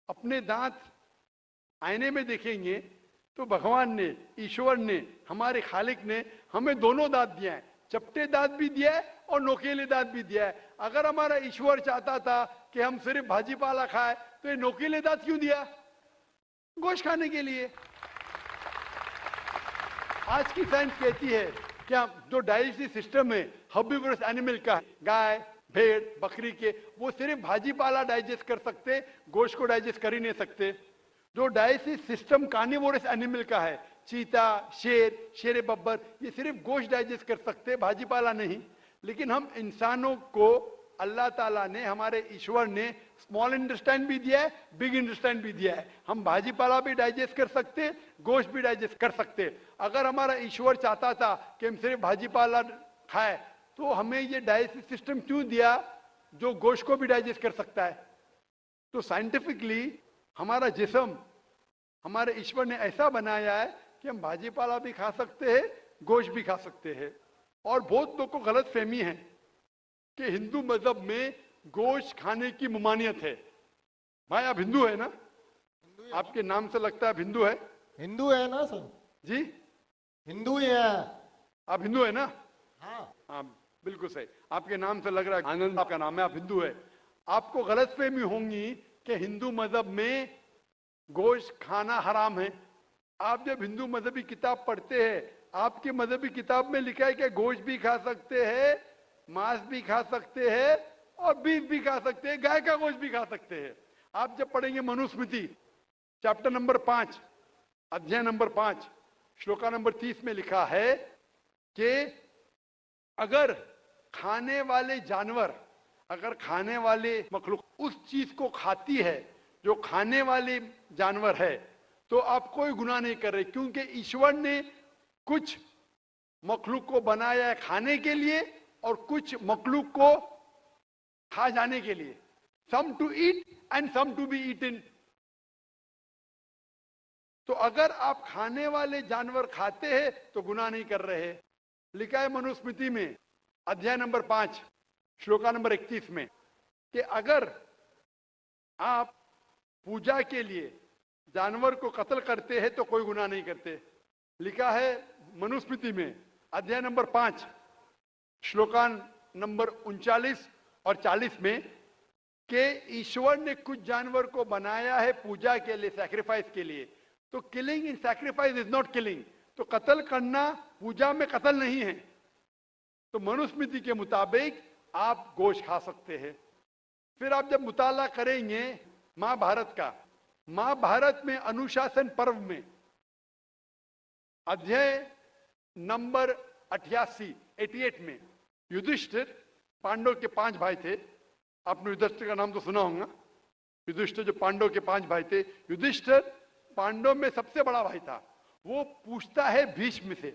अपने दांत आईने में देखेंगे तो भगवान ने, ईश्वर ने, हमारे खालिक ने हमें दोनों दांत दिया है, चपटे दांत भी दिया है और नोकीले दांत भी दिया है। अगर हमारा ईश्वर चाहता था कि हम सिर्फ भाजी पाला खाए तो ये नोकीले दांत क्यों दिया? गोश्त खाने के लिए। आज की साइंस कहती है कि जो डाइजेस्टिव सिस्टम है हर्बिवोरस एनिमल का, गाय, भेड़, बकरी के, वो सिर्फ भाजी पाला डाइजेस्ट कर सकते, गोश्त को डाइजेस्ट कर ही नहीं सकते। जो डाइजेस्टिव सिस्टम कार्निवोरस एनिमल का है, चीता, शेर बब्बर, ये सिर्फ गोश्त डाइजेस्ट कर सकते, भाजी पाला नहीं। लेकिन हम इंसानों को अल्लाह ताला ने, हमारे ईश्वर ने स्मॉल इंटेस्टाइन भी दिया है, बिग इंटेस्टाइन भी दिया है। हम भाजी पाला भी डाइजेस्ट कर सकते, गोश्त भी डाइजेस्ट कर सकते। अगर हमारा ईश्वर चाहता था कि हम सिर्फ भाजी पाला खाए तो हमें ये डाइजेस्टिव सिस्टम क्यों दिया जो गोश्त को भी डाइजेस्ट कर सकता है? तो साइंटिफिकली हमारा जिस्म हमारे ईश्वर ने ऐसा बनाया है कि हम भाजी पाला भी खा सकते हैं, गोश्त भी खा सकते हैं। और बहुत लोग को गलत फहमी है कि हिंदू मजहब में गोश्त खाने की ममानियत है। भाई आप हिंदू है ना? आपके नाम से लगता है आप हिंदू है। हिंदू है ना सर? जी हिंदू ही है। आप हिंदू है ना? हाँ हाँ बिल्कुल सही, आपके नाम से लग रहा है आनंद आपका नाम है, आप हिंदू है। आपको गलतफहमी होंगी कि हिंदू मजहब में गोश्त खाना हराम है। आप जब हिंदू मजहबी किताब पढ़ते हैं, आपके मजहबी किताब में लिखा है कि गोश्त भी खा सकते हैं, मांस भी खा सकते हैं और बीफ भी खा सकते हैं, गाय का गोश्त भी खा सकते हैं। आप जब पढ़ेंगे मनुस्मृति चैप्टर नंबर 5 अध्याय नंबर 5 श्लोका नंबर 30 में लिखा है कि अगर खाने वाले जानवर, अगर खाने वाले मखलूक उस चीज को खाती है जो खाने वाले जानवर है, तो आप कोई गुनाह नहीं कर रहे, क्योंकि ईश्वर ने कुछ मखलूक को बनाया है खाने के लिए और कुछ मखलूक को खा जाने के लिए। Some to eat and some to be eaten. तो अगर आप खाने वाले जानवर खाते हैं तो गुनाह नहीं कर रहे। लिखा है मनुस्मृति में अध्याय नंबर 5 श्लोका नंबर 31 में कि अगर आप पूजा के लिए जानवर को कत्ल करते हैं तो कोई गुनाह नहीं करते। लिखा है मनुस्मृति में अध्याय नंबर 5 श्लोकान नंबर 39 और 40 में कि ईश्वर ने कुछ जानवर को बनाया है पूजा के लिए, सैक्रिफाइस के लिए। तो killing in sacrifice is not killing, तो कत्ल करना पूजा में कत्ल नहीं है। तो मनुस्मृति के मुताबिक आप गोश्त खा सकते हैं। फिर आप जब मुताला करेंगे महाभारत का, महाभारत में अनुशासन पर्व में अध्याय नंबर 88 में युधिष्ठिर, पांडव के 5 भाई थे, आपने युधिष्ठिर का नाम तो सुना होगा। युधिष्ठिर जो पांडव के 5 भाई थे, युधिष्ठिर पांडव में सबसे बड़ा भाई था। वो पूछता है भीष्म से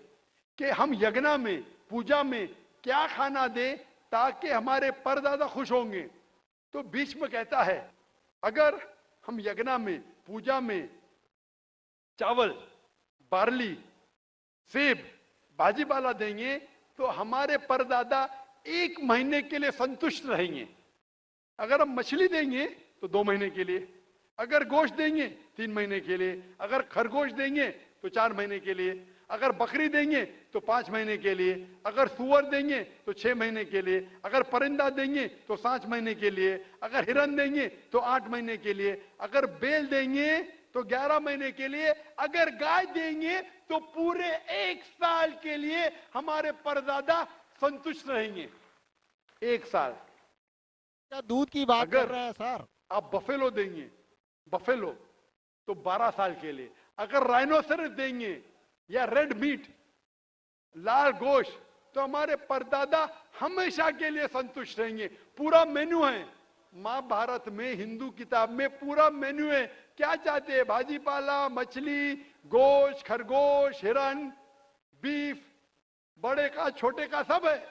कि हम यज्ञ में, पूजा में क्या खाना दे ताकि हमारे परदादा खुश होंगे। तो भीष्म कहता है अगर हम यज्ञ में, पूजा में चावल, बार्ली, सेब, भाजीपाला देंगे तो हमारे परदादा 1 महीने के लिए संतुष्ट रहेंगे। अगर हम मछली देंगे तो 2 महीने के लिए, अगर गोश्त देंगे 3 महीने के लिए, अगर खरगोश देंगे तो 4 महीने के लिए, अगर बकरी देंगे तो 5 महीने के लिए, अगर सुअर देंगे तो 6 महीने के लिए, अगर परिंदा देंगे तो 7 महीने के लिए, अगर हिरन देंगे तो 8 महीने के लिए, अगर बैल देंगे तो 11 महीने के लिए, अगर गाय देंगे तो पूरे 1 साल के लिए हमारे परदादा संतुष्ट रहेंगे। 1 साल। क्या दूध की बात अगर कर रहे हैं सर? आप बफेलो देंगे, बफेलो तो 12 साल के लिए, अगर राइनोसरस देंगे या रेड मीट, लाल गोश्त, तो हमारे परदादा हमेशा के लिए संतुष्ट रहेंगे। पूरा मेन्यू है महाभारत में, हिंदू किताब में पूरा मेन्यू है। क्या चाहते हैं? भाजीपाला, मछली, गोश्त, खरगोश, हिरन, बीफ, बड़े का छोटे का सब है।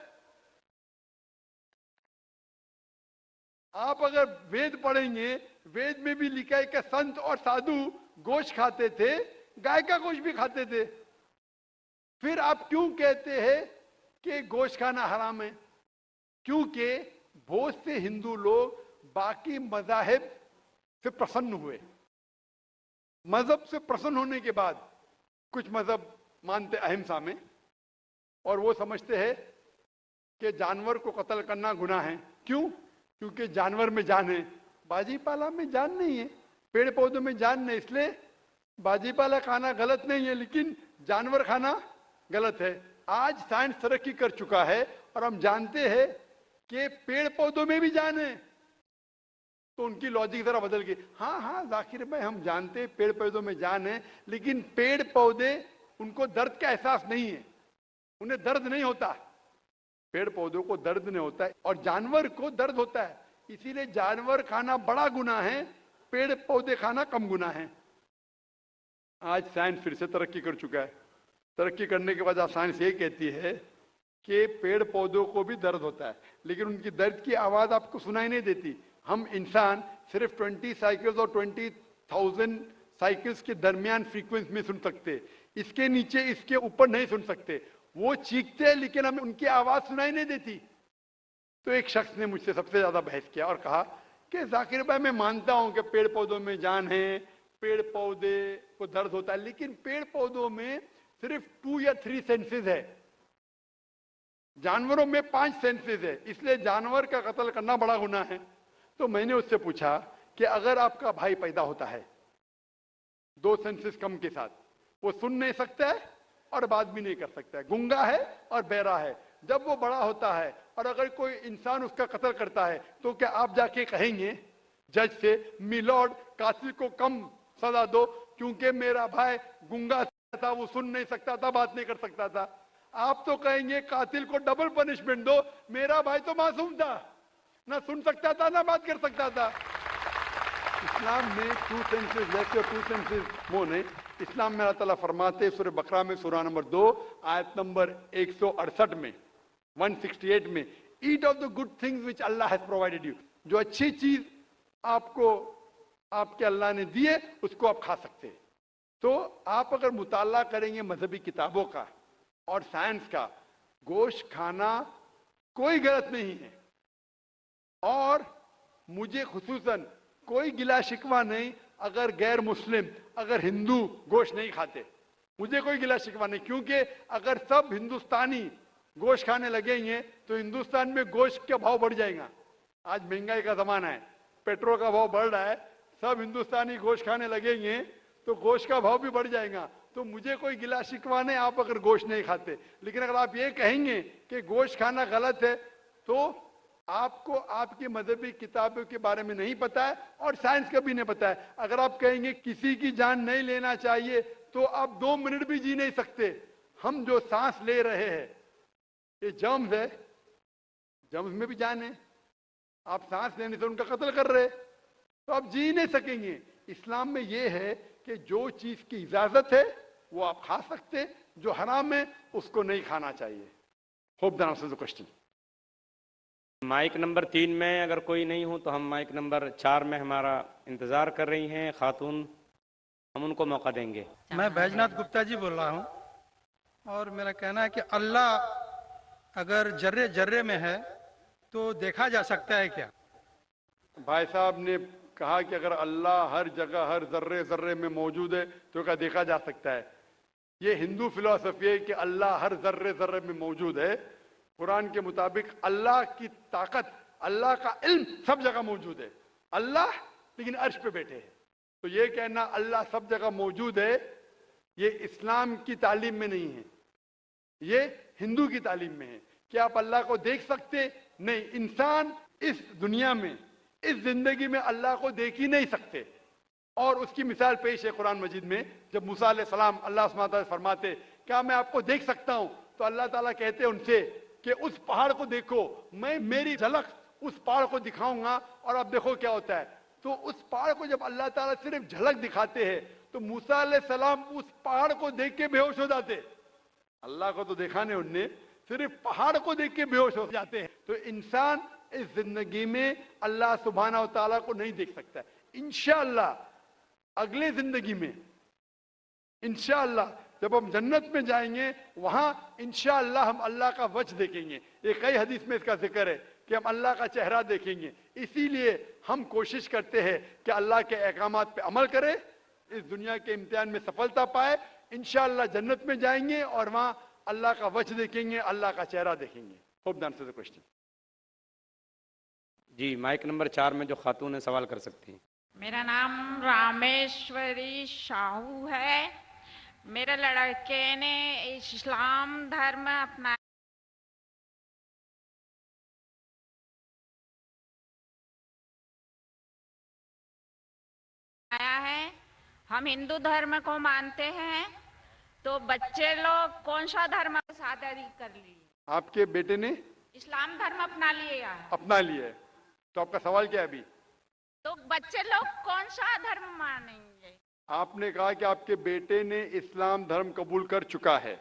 आप अगर वेद पढ़ेंगे, वेद में भी लिखा है कि संत और साधु गोश्त खाते थे, गाय का गोश्त भी खाते थे। फिर आप क्यों कहते हैं कि गोश्त खाना हराम है? क्योंकि बहुत से हिंदू लोग बाकी मजाहिब से प्रसन्न हुए। मजहब से प्रसन्न होने के बाद कुछ मजहब मानते अहिंसा में, और वो समझते हैं कि जानवर को कत्ल करना गुनाह है। क्यों? क्योंकि जानवर में जान है, बाजीपाला में जान नहीं है, पेड़ पौधों में जान नहीं, इसलिए बाजीपाला खाना गलत नहीं है, लेकिन जानवर खाना गलत है। आज साइंस तरक्की कर चुका है और हम जानते हैं कि पेड़ पौधों में भी जान है, तो उनकी लॉजिक जरा बदल गई। हाँ हाँ जाकिर भाई, हम जानते हैं पेड़ पौधों में जान है, लेकिन पेड़ पौधे, उनको दर्द का एहसास नहीं है, उन्हें दर्द नहीं होता। पेड़ पौधों को दर्द नहीं होता है और जानवर को दर्द होता है, इसीलिए जानवर खाना बड़ा गुनाह है, पेड़ पौधे खाना कम गुनाह है। आज साइंस फिर से तरक्की कर चुका है। तरक्की करने के बाद साइंस ये कहती है कि पेड़ पौधों को भी दर्द होता है, लेकिन उनकी दर्द की आवाज आपको सुनाई नहीं देती। हम इंसान सिर्फ 20 साइकिल्स और 20,000 साइकिल्स के दरमियान फ्रीक्वेंसी में सुन सकते, इसके नीचे, इसके ऊपर नहीं सुन सकते। वो चीखते हैं लेकिन हमें उनकी आवाज सुनाई नहीं देती। तो एक शख्स ने मुझसे सबसे ज्यादा बहस किया और कहा कि जाकिर भाई, मैं मानता हूं कि पेड़ पौधों में जान है, पेड़ पौधे को दर्द होता है, लेकिन पेड़ पौधों में सिर्फ 2 या 3 सेंसेस है, जानवरों में 5 सेंसेस है, इसलिए जानवर का कत्ल करना बड़ा गुनाह है। तो मैंने उससे पूछा कि अगर आपका भाई पैदा होता है 2 सेंसेस कम के साथ, वो सुन नहीं सकता है और बात भी नहीं कर सकता है, गूंगा है और बहरा है, जब वो बड़ा होता है और अगर कोई इंसान उसका कत्ल करता है, तो क्या आप जाके कहेंगे जज से, मिलॉर्ड कातिल को कम सजा दो क्योंकि मेरा भाई गूंगा था, वो सुन नहीं सकता था, बात नहीं कर सकता था? आप तो कहेंगे कातिल को डबल पनिशमेंट दो, मेरा भाई तो मासूम था, ना सुन सकता था ना बात कर सकता था। इस्लाम में 2 सेंसेस लेस और 2 सेंसेस मोर नहीं। इस्लाम में अल्लाह ताला फरमाते सूरह बकरा में सूरह नंबर 2 आयत नंबर 168 में, 168 में, eat of the good things which Allah has provided you, जो अच्छी चीज आपको आपके अल्लाह ने दी है उसको आप खा सकते हैं। तो आप अगर मुताला करेंगे मजहबी किताबों का और साइंस का, गोश्त खाना कोई गलत नहीं है, और मुझे खुसूसन कोई गिला शिकवा नहीं अगर गैर मुस्लिम, अगर हिंदू गोश्त नहीं खाते, मुझे कोई गिला शिकवा नहीं, क्योंकि अगर सब हिंदुस्तानी गोश्त खाने लगेंगे तो हिंदुस्तान में गोश्त का भाव बढ़ जाएगा। आज महंगाई का जमाना है, पेट्रोल का भाव बढ़ रहा है, सब हिंदुस्तानी गोश्त खाने लगेंगे तो गोश्त का भाव भी बढ़ जाएगा। तो मुझे कोई गिला शिकवा नहीं आप अगर गोश्त नहीं खाते, लेकिन अगर आप ये कहेंगे कि गोश्त खाना गलत है तो आपको आपकी मजहबी किताबों के बारे में नहीं पता है और साइंस का भी नहीं पता है। अगर आप कहेंगे किसी की जान नहीं लेना चाहिए तो आप 2 मिनट भी जी नहीं सकते। हम जो सांस ले रहे हैं ये जर्म्स है, जर्म्स में भी जान है, आप सांस लेने से उनका कत्ल कर रहे तो आप जी नहीं सकेंगे। इस्लाम में ये है कि जो चीज की इजाजत है वो आप खा सकते, जो हराम है उसको नहीं खाना चाहिए। Hope the answer the question. Mic number 3 में अगर कोई नहीं हो तो हम माइक नंबर 4 में हमारा इंतज़ार कर रही हैं खातून, हम उनको मौका देंगे। मैं बैजनाथ गुप्ता जी बोल रहा हूँ और मेरा कहना है कि अल्लाह अगर जर्रे जर्रे में है तो देखा जा सकता है क्या? भाई साहब ने कहा कि अगर अल्लाह हर जगह हर जर्रे जर्रे में मौजूद है तो क्या देखा जा सकता है? ये हिंदू फिलॉसफी है कि अल्लाह हर जर्रे जर्रे में मौजूद है। कुरान के मुताबिक अल्लाह की ताकत, अल्लाह का इल्म सब जगह मौजूद है। अल्लाह लेकिन अर्श पे बैठे हैं, तो ये कहना अल्लाह सब जगह मौजूद है ये इस्लाम की तालीम में नहीं है, ये हिंदू की तालीम में है। क्या आप अल्लाह को देख सकते? नहीं, इंसान इस दुनिया में इस जिंदगी में अल्लाह को देख ही नहीं सकते। और उसकी मिसाल पेश है कुरान मजीद में, जब मूसा अलैहिस्सलाम अल्लाह सुब्हानहू व तआला से फरमाते क्या मैं आपको देख सकता हूं, तो अल्लाह ताला कहते हैं उनसे कि उस पहाड़ को देखो, मैं मेरी झलक उस पहाड़ को दिखाऊंगा और अब देखो क्या होता है। तो उस पहाड़ को जब अल्लाह ताला सिर्फ झलक दिखाते हैं तो मूसा अलैहिस्सलाम उस पहाड़ को देख के बेहोश हो जाते। अल्लाह को तो देखा नहीं उनने, सिर्फ पहाड़ को देख के बेहोश हो जाते हैं। तो इंसान इस जिंदगी में अल्लाह सुब्हानहू व तआला को नहीं देख सकता। इंशाअल्लाह अगले जिंदगी में, इंशाअल्लाह जब हम जन्नत में जाएंगे वहां इंशाअल्लाह हम अल्लाह का वजह देखेंगे। ये कई हदीस में इसका जिक्र है कि हम अल्लाह का चेहरा देखेंगे। इसीलिए हम कोशिश करते हैं कि अल्लाह के अहकामात पे अमल करें, इस दुनिया के इम्तिहान में सफलता पाए, इंशाअल्लाह जन्नत में जाएंगे और वहां अल्लाह का वजह देखेंगे, अल्लाह का चेहरा देखेंगे। Hope the answer the question. जी, माइक नंबर 4 में जो खातून है सवाल कर सकती हैं। मेरा नाम रामेश्वरी शाहू है। मेरे लड़के ने इस्लाम धर्म अपनाया है। हम हिंदू धर्म को मानते हैं, तो बच्चे लोग कौन सा धर्म शादी कर लिए? आपके बेटे ने इस्लाम धर्म अपना लिया है। अपना लिया है, तो आपका सवाल क्या है अभी? तो बच्चे लोग कौन सा धर्म मानेंगे? आपने कहा कि आपके बेटे ने इस्लाम धर्म कबूल कर चुका है,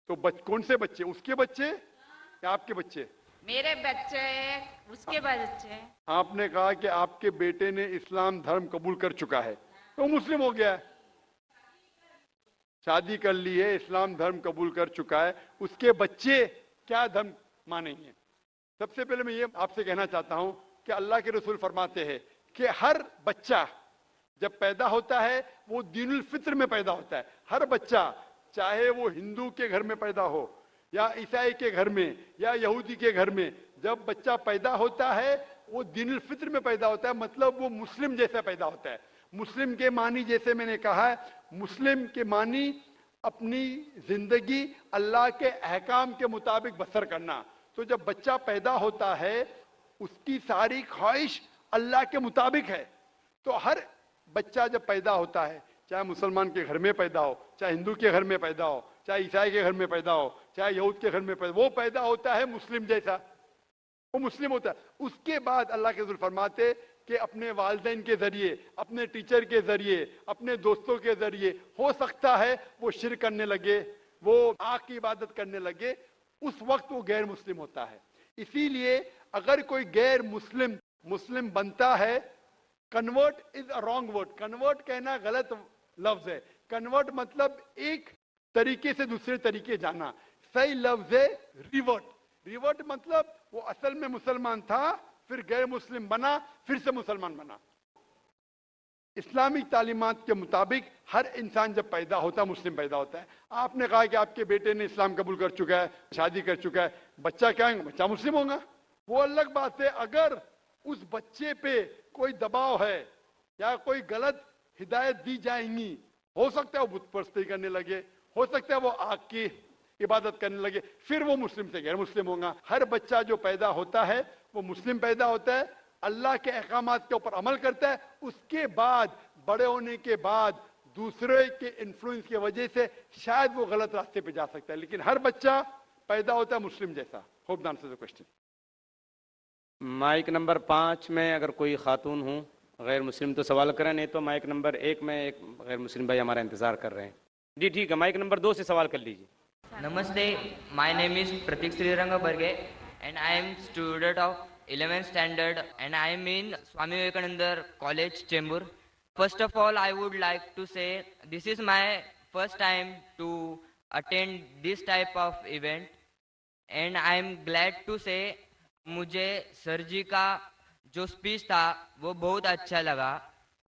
तो कौन से बच्चे? उसके बच्चे या आपके बच्चे? मेरे बच्चे, उसके बच्चे। आपने कहा कि आपके बेटे ने इस्लाम धर्म कबूल कर चुका है, तो मुस्लिम हो गया है, शादी कर ली है, इस्लाम धर्म कबूल कर चुका है, उसके बच्चे क्या धर्म मानेंगे? सबसे पहले मैं ये आपसे कहना चाहता हूं कि अल्लाह के रसूल फरमाते हैं कि हर बच्चा जब पैदा होता है वो दीनुल फित्र में पैदा होता है। हर बच्चा, चाहे वो हिंदू के घर में पैदा हो या ईसाई के घर में या यहूदी के घर में, जब बच्चा पैदा होता है वो दीनुल फित्र में पैदा होता है, मतलब वो मुस्लिम जैसा पैदा होता है। मुस्लिम के मानी, जैसे मैंने कहा है, मुस्लिम के मानी अपनी जिंदगी अल्लाह के अहकाम के मुताबिक बसर करना। तो जब बच्चा पैदा होता है उसकी सारी ख्वाहिश अल्लाह के मुताबिक है। तो हर बच्चा जब पैदा होता है, चाहे मुसलमान के घर में पैदा हो, चाहे हिंदू के घर में पैदा हो, चाहे ईसाई के घर में पैदा हो, चाहे यहूद के घर में पैदा, वो पैदा होता है मुस्लिम जैसा, वो मुस्लिम होता है। उसके बाद अल्लाह के रसूल फरमाते कि अपने वालिदैन के जरिए, अपने टीचर के जरिए, अपने दोस्तों के जरिए हो सकता है वो शिर्क करने लगे, वो आग की इबादत करने लगे, उस वक्त वो गैर मुस्लिम होता है। इसीलिए अगर कोई गैर मुस्लिम मुस्लिम बनता है, convert is a wrong word, convert कहना गलत लफ्ज है। कन्वर्ट मतलब एक तरीके से दूसरे तरीके जाना, सही लफ्ज है रिवर्ट। रिवर्ट मतलब वो असल में मुसलमान था, फिर गैर मुस्लिम बना, फिर से मुसलमान बना। इस्लामिक तालीमात के मुताबिक हर इंसान जब पैदा होता है मुस्लिम पैदा होता है। आपने कहा कि आपके बेटे ने इस्लाम कबूल कर चुका है, शादी कर चुका है, बच्चा क्या है, बच्चा मुस्लिम होगा। वो अलग बात है अगर उस बच्चे पे कोई दबाव है या कोई गलत हिदायत दी जाएंगी, हो सकता है वो बुत परस्ती करने लगे, हो सकता है वो आग की इबादत करने लगे, फिर वो मुस्लिम से गैर मुस्लिम होगा। हर बच्चा जो पैदा होता है वो मुस्लिम पैदा होता है, अल्लाह के अहकामात के ऊपर अमल करता है, उसके बाद बड़े होने के बाद दूसरे के इन्फ्लुएंस की वजह से शायद वो गलत रास्ते पे जा सकता है, लेकिन हर बच्चा पैदा होता है मुस्लिम जैसा। Hope the answer the question. Mic number 5 में अगर कोई खातून हो गैर मुस्लिम तो सवाल करें, नहीं तो माइक नंबर 1 में एक गैर मुस्लिम भाई हमारा इंतजार कर रहे हैं। जी ठीक है, माइक नंबर 2 से सवाल कर लीजिए। Namaste, my name is Pratik Sriranga Barge and I am student of 11th standard and I am in Swami Vivekananda College, Chembur. First of all, I would like to say this is my first time to attend this type of event and I am glad to say मुझे sir जी का जो speech था वो बहुत अच्छा लगा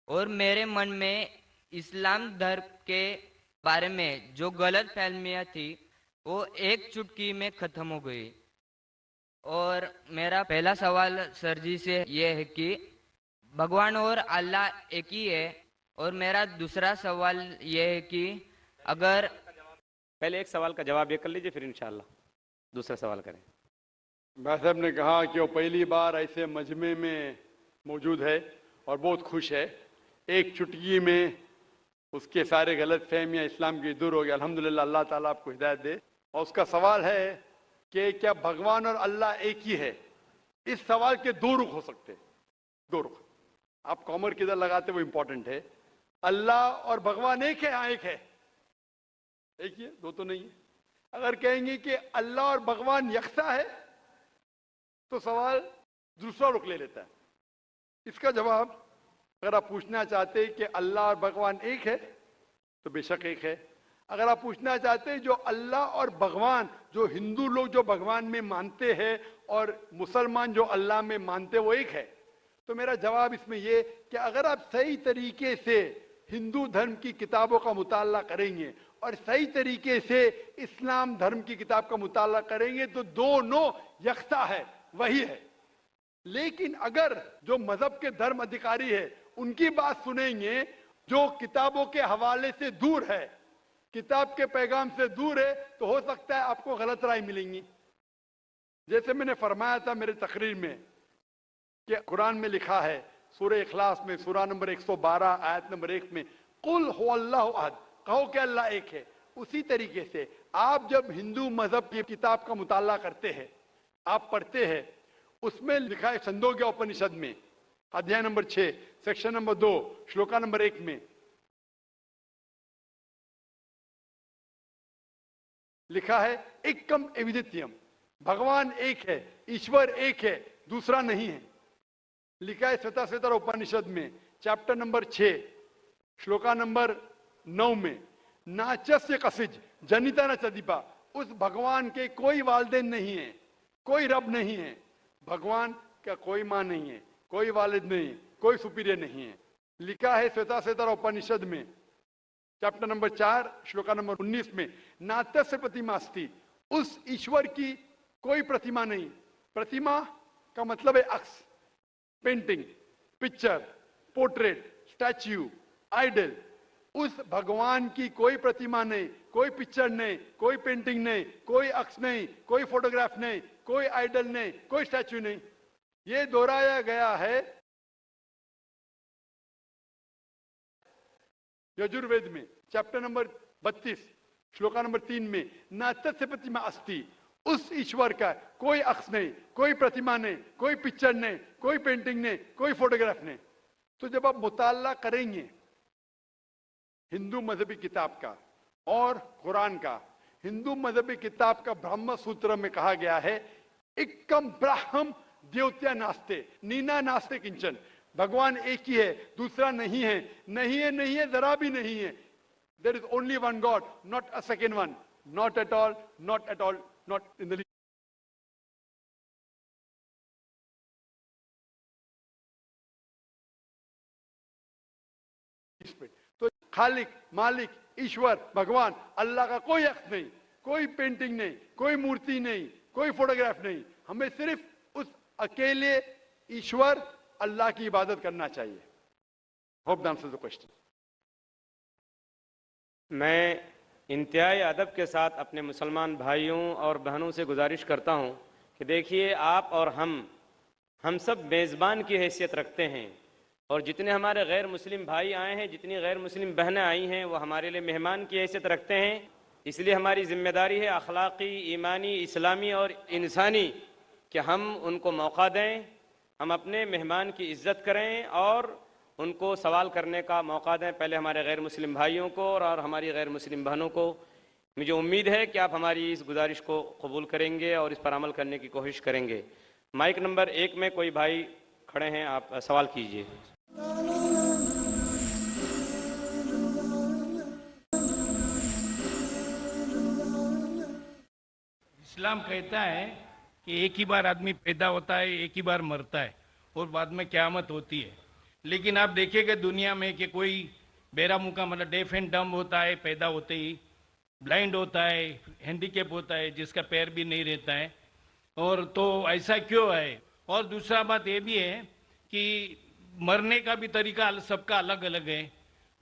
और मेरे मन में इस्लाम धर्म के बारे में जो गलत फहमियाँ थी वो एक चुटकी में खत्म हो गई। और मेरा पहला सवाल सर जी से ये है कि भगवान और अल्लाह एक ही है, और मेरा दूसरा सवाल ये है कि अगर पहले एक सवाल का जवाब ये कर लीजिए फिर इंशाल्लाह दूसरा सवाल करें। भाई साहब ने कहा कि वो पहली बार ऐसे मजमे में मौजूद है और बहुत खुश है, एक चुटकी में उसके सारे गलत फहमियाँ इस्लाम की दूर हो गई। अल्हम्दुलिल्लाह, अल्लाह ताला आपको हिदायत दे। और उसका सवाल है कि क्या भगवान और अल्लाह एक ही है? इस सवाल के दो रुख हो सकते हैं, दो रुख। आप कॉमर किधर लगाते वो इंपॉर्टेंट है। अल्लाह और भगवान एक है? हाँ एक है, एक ही है, दो तो नहीं है। अगर कहेंगे कि अल्लाह और भगवान यकसा है तो सवाल दूसरा रुख ले लेता है। इसका जवाब अगर आप पूछना चाहते हैं कि अल्लाह और भगवान एक है तो बेशक एक है। अगर आप पूछना चाहते हैं जो अल्लाह और भगवान, जो हिंदू लोग जो भगवान में मानते हैं और मुसलमान जो अल्लाह में मानते हैं वो एक है, तो मेरा जवाब इसमें ये कि अगर आप सही तरीके से हिंदू धर्म की किताबों का मुताला करेंगे और सही तरीके से इस्लाम धर्म की किताब का मुताला करेंगे तो दोनों यकसा है, वही है। लेकिन अगर जो मजहब के धर्म अधिकारी है उनकी बात सुनेंगे जो किताबों के हवाले से दूर है, किताब के पैगाम से दूर है, तो हो सकता है आपको गलत राय मिलेंगी। जैसे मैंने फरमाया था मेरे तकरीर में कि कुरान में लिखा है सूरह इखलास में सूरा नंबर 112 आयत नंबर 1 में कुल हुवल्लाहु अहद, कहो कि अल्लाह एक है। उसी तरीके से आप जब हिंदू मजहब की किताब का मुताला करते हैं, आप पढ़ते हैं, उसमें लिखा है छंदोग्य उपनिषद में अध्याय number 6 section number 2 shloka number 1 में लिखा है एकम एविदित्यम, भगवान एक है, ईश्वर एक है, दूसरा नहीं है। लिखा है श्वेताश्वेतर उपनिषद में चैप्टर नंबर 6 श्लोका नंबर 9 में नाचस्य कसिज जनिता न चदीपा, उस भगवान के कोई वालिदैन नहीं है, कोई रब नहीं है। भगवान का कोई मां नहीं है, कोई वालिद नहीं है, कोई सुपीरियर नहीं है। लिखा है श्वेताश्वेतर उपनिषद में चैप्टर नंबर 4 श्लोका नंबर 19 में नात्यस्य प्रतिमा अस्ति, उस ईश्वर की कोई प्रतिमा नहीं। प्रतिमा का मतलब है अक्स, painting, picture, portrait, statue, idol. उस भगवान की कोई प्रतिमा नहीं, कोई पिक्चर नहीं, कोई पेंटिंग नहीं, कोई अक्स नहीं, कोई फोटोग्राफ नहीं, कोई आइडल नहीं, कोई स्टैच्यू नहीं। ये दोहराया गया है यजुर्वेद में चैप्टर नंबर 32 श्लोका नंबर 3 में न तस्य प्रतिमा अस्ति, उस ईश्वर का कोई अक्स नहीं, कोई प्रतिमा नहीं, कोई पिक्चर नहीं, कोई पेंटिंग नहीं, कोई फोटोग्राफ नहीं। तो जब आप मुताला करेंगे हिंदू मजहबी किताब का और कुरान का, हिंदू मजहबी किताब का ब्रह्म सूत्र में कहा गया है एकम ब्रह्म द्योत्या नास्ते नीना नास्ते किंचन, भगवान एक ही है, दूसरा नहीं है, नहीं है, नहीं है, जरा भी नहीं है। There is only one God, not a second one, not at all, not at all, not in the spirit. तो खालिक, मालिक, ईश्वर, भगवान, अल्लाह का कोई अक्स नहीं, कोई पेंटिंग नहीं, कोई मूर्ति नहीं, कोई फोटोग्राफ नहीं। हमें सिर्फ उस अकेले ईश्वर अल्लाह की इबादत करना चाहिए। Hope that answers the question. मैं इंतहाई अदब के साथ अपने मुसलमान भाइयों और बहनों से गुजारिश करता हूं कि देखिए, आप और हम सब मेज़बान की हैसियत रखते हैं, और जितने हमारे गैर मुस्लिम भाई आए हैं, जितनी गैर मुस्लिम बहनें आई हैं, वो हमारे लिए मेहमान की हैसियत रखते हैं। इसलिए हमारी जिम्मेदारी है अखलाकी, ईमानी, इस्लामी और इंसानी कि हम उनको मौका दें, हम अपने मेहमान की इज़्ज़त करें और उनको सवाल करने का मौका दें, पहले हमारे गैर मुस्लिम भाइयों को और हमारी गैर मुस्लिम बहनों को। मुझे उम्मीद है कि आप हमारी इस गुजारिश को कबूल करेंगे और इस पर अमल करने की कोशिश करेंगे। माइक नंबर 1 में कोई भाई खड़े हैं, आप सवाल कीजिए। इस्लाम कहता है कि एक ही बार आदमी पैदा होता है, एक ही बार मरता है और बाद में क़यामत होती है। लेकिन आप देखिएगा दुनिया में कि कोई बेरा मुका मतलब डेफ एंड डम्ब होता है पैदा होते ही, ब्लाइंड होता है, हैंडीकैप होता है, जिसका पैर भी नहीं रहता है। और तो ऐसा क्यों है? और दूसरा बात ये भी है कि मरने का भी तरीका सबका अलग अलग है।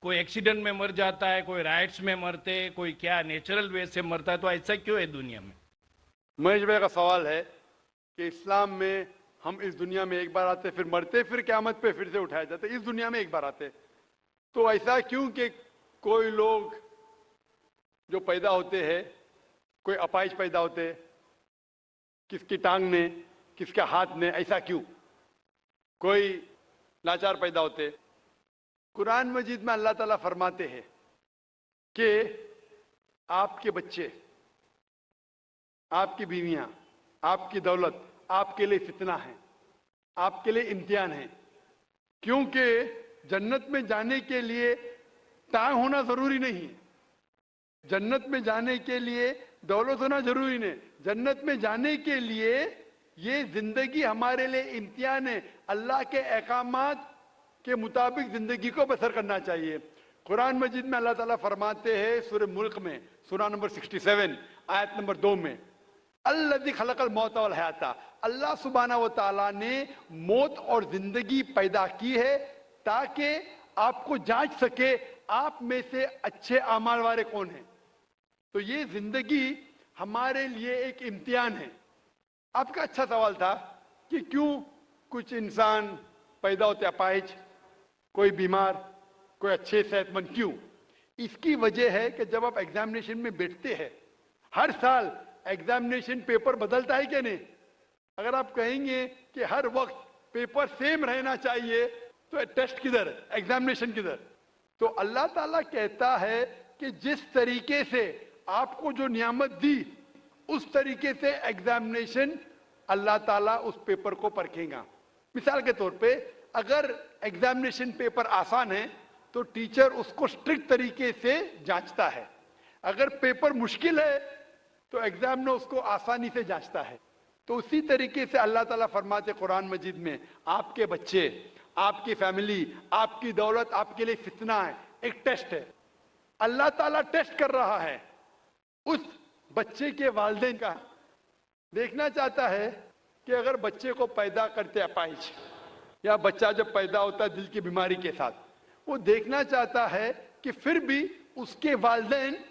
कोई एक्सीडेंट में मर जाता है, कोई राइट्स में मरते हैं, कोई क्या नेचुरल वे से मरता है। तो ऐसा क्यों है दुनिया में? महेश भाई का सवाल है कि इस्लाम में हम इस दुनिया में एक बार आते, फिर मरते, फिर क़यामत पे फिर से उठाए जाते, इस दुनिया में एक बार आते। तो ऐसा क्यों कि कोई लोग जो पैदा होते हैं, कोई अपाहिज पैदा होते, किसकी टांग ने, किसके हाथ ने, ऐसा क्यों? कोई लाचार पैदा होते। कुरान मजीद में अल्लाह ताला फरमाते हैं कि आपके बच्चे, आपकी बीवियां, आपकी दौलत आपके लिए फितना है, आपके लिए इम्तिहान है। क्योंकि जन्नत में जाने के लिए टांग होना जरूरी नहीं है, जन्नत में जाने के लिए दौलत होना जरूरी नहीं। जन्नत में जाने के लिए ये जिंदगी हमारे लिए इम्तिहान है। अल्लाह के अहकामात के मुताबिक जिंदगी को बसर करना चाहिए। कुरान मजीद में अल्लाह ताला फरमाते हैं सूरह मुल्क में, सूरा नंबर 67 आयत नंबर 2 में, अल्लज़ी खलक़ल मौत वल हयाता, अल्लाह सुब्हानहू व तआला ने मौत और जिंदगी पैदा की है ताकि आपको जांच सके आप में से अच्छे अमाल वाले कौन हैं। तो ये जिंदगी हमारे लिए एक इम्तिहान है। आपका अच्छा सवाल था कि क्यों कुछ इंसान पैदा होते अपाहिज, कोई बीमार, कोई अच्छे सेहतमंद, क्यों? इसकी वजह है कि जब आप एग्जामिनेशन में बैठते हैं, हर साल एग्जामिनेशन पेपर बदलता है कि नहीं? अगर आप कहेंगे कि हर वक्त पेपर सेम रहना चाहिए तो टेस्ट किधर, एग्जामिनेशन किधर? तो अल्लाह ताला कहता है कि जिस तरीके से आपको जो नियामत दी उस तरीके से एग्जामिनेशन अल्लाह ताला उस पेपर को परखेगा। मिसाल के तौर पे अगर एग्जामिनेशन पेपर आसान है तो टीचर उसको स्ट्रिक्ट तरीके से जांचता है। अगर पेपर मुश्किल है तो एग्जाम में उसको आसानी से जांचता है। तो उसी तरीके से अल्लाह ताला फरमाते कुरान मजीद में, आपके बच्चे, आपकी फैमिली, आपकी दौलत आपके लिए फितना है, एक टेस्ट है। अल्लाह ताला टेस्ट कर रहा है उस बच्चे के वालिदैन का। देखना चाहता है कि अगर बच्चे को पैदा करते अपाहिज, या बच्चा जब पैदा होता है दिल की बीमारी के साथ, वो देखना चाहता है कि फिर भी उसके वालिदैन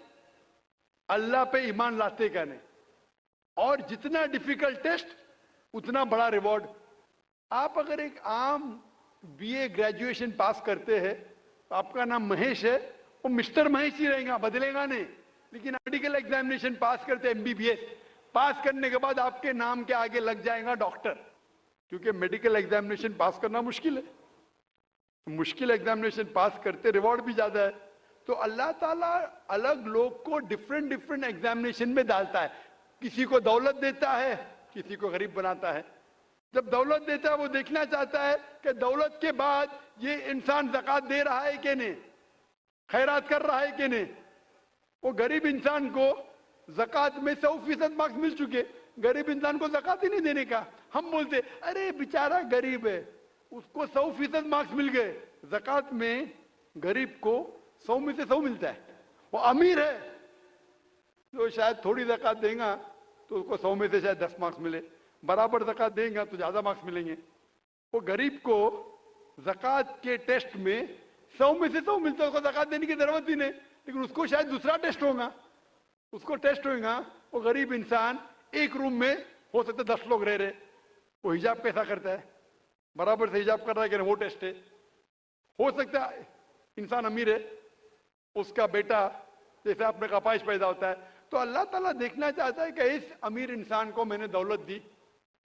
अल्लाह पे ईमान लाते क्या नहीं। और जितना डिफिकल्ट टेस्ट उतना बड़ा रिवॉर्ड। आप अगर एक आम बीए ग्रेजुएशन पास करते हैं तो आपका नाम महेश है, वो मिस्टर महेश ही रहेगा, बदलेगा नहीं। लेकिन मेडिकल एग्जामिनेशन पास करते एमबीबीएस पास करने के बाद आपके नाम के आगे लग जाएगा डॉक्टर, क्योंकि मेडिकल एग्जामिनेशन पास करना मुश्किल है। मुश्किल एग्जामिनेशन पास करते रिवॉर्ड भी ज्यादा है। तो अल्लाह ताला अलग लोग को डिफरेंट डिफरेंट एग्जामिनेशन में डालता है। किसी को दौलत देता है, किसी को गरीब बनाता है। जब दौलत देता है वो देखना चाहता है कि दौलत के बाद ये इंसान ज़कात दे रहा है कि नहीं, खैरात कर रहा है कि नहीं। वो गरीब इंसान को ज़कात में 100% मार्क्स मिल चुके, गरीब इंसान को ज़कात ही नहीं देने का। हम बोलते अरे बेचारा गरीब है, उसको 100% मार्क्स मिल गए। ज़कात में गरीब को 100 में से 100 मिलता है। वो अमीर है जो शायद थोड़ी ज़कात देगा तो उसको 100 में से शायद 10 मार्क्स मिले, बराबर ज़कात देगा तो ज़्यादा मार्क्स मिलेंगे। वो गरीब को ज़कात के टेस्ट में 100 में से 100 मिलता है, उसको ज़कात देने की जरूरत ही नहीं, लेकिन उसको शायद दूसरा टेस्ट होगा, उसको टेस्ट होगा। वो गरीब इंसान एक रूम में हो सकता है 10 लोग रह रहे, वो हिजाब कैसा करता है, बराबर से हिजाब कर रहा है कि वो टेस्ट है। हो सकता है इंसान अमीर है, उसका बेटा जैसे अपने का अपाइश पैदा होता है, तो अल्लाह ताला देखना चाहता है कि इस अमीर इंसान को मैंने दौलत दी,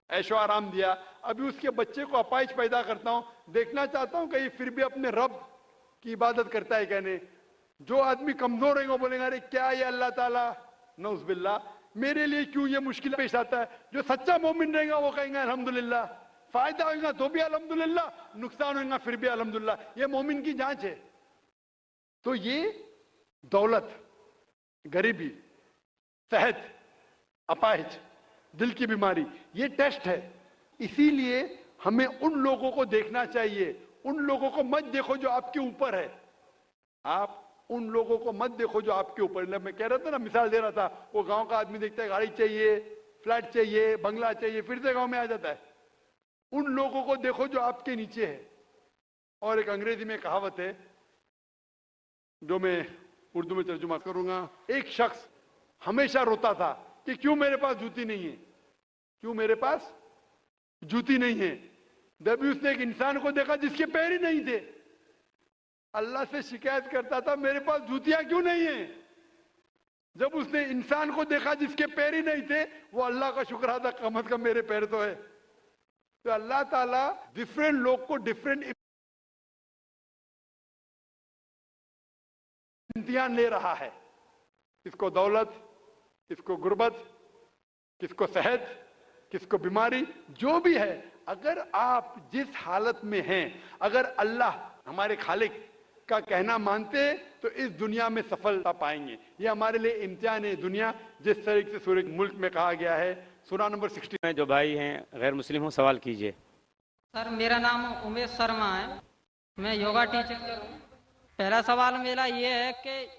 ऐशो आराम दिया, अभी उसके बच्चे को अपाइश पैदा करता हूं, देखना चाहता हूं कि ये फिर भी अपने रब की इबादत करता है क्या नहीं। जो आदमी कमजोर है वो बोलेगा अरे क्या ये अल्लाह ताला, नौज़ुबिल्लाह मेरे लिए क्यों ये मुश्किल पेश आता है। जो सच्चा मोमिन रहेगा वो कहेंगे अल्हम्दुलिल्लाह, फायदा होगा तो भी अल्हम्दुलिल्लाह, नुकसान होगा फिर भी अल्हम्दुलिल्लाह। ये मोमिन की जांच है। तो ये दौलत, गरीबी, सेहत, अपाहिज, दिल की बीमारी, ये टेस्ट है। इसीलिए हमें उन लोगों को देखना चाहिए, उन लोगों को मत देखो जो आपके ऊपर है, आप उन लोगों को मत देखो जो आपके ऊपर। मैं कह रहा था ना, मिसाल दे रहा था, वो गांव का आदमी देखता है गाड़ी चाहिए, फ्लैट चाहिए, बंगला चाहिए, फिर से गांव में आ जाता है। उन लोगों को देखो जो आपके नीचे है। और एक अंग्रेजी में कहावत है जो मैं उर्दू में तर्जुमा करूंगा, एक शख्स हमेशा रोता था कि क्यों मेरे पास जूती नहीं है, क्यों मेरे पास जूती नहीं है। जब उसने एक इंसान को देखा जिसके पैर ही नहीं थे, अल्लाह से शिकायत करता था मेरे पास जूतियां क्यों नहीं है। जब उसने इंसान को देखा जिसके पैर ही नहीं थे, वो अल्लाह का शुक्र अदा कम अज कम मेरे पैर तो है। तो अल्लाह ताला डिफरेंट लोग को डिफरेंट इम्तिहान ले रहा है, किसको दौलत, किसको गुर्बत, किसको सेहत, किसको बीमारी, जो भी है। अगर आप जिस हालत में हैं, अगर अल्लाह हमारे खालिक का कहना मानते तो इस दुनिया में सफलता पाएंगे। ये हमारे लिए इम्तिहान है। दुनिया जिस तरीके से सूरह मुल्क में कहा गया है, सूरा नंबर 60 में जो भाई हैं गैर मुस्लिम हो, सवाल कीजिए। सर मेरा नाम उमेश शर्मा है, मैं योगा टीचर हूँ। पहला सवाल मेरा ये है कि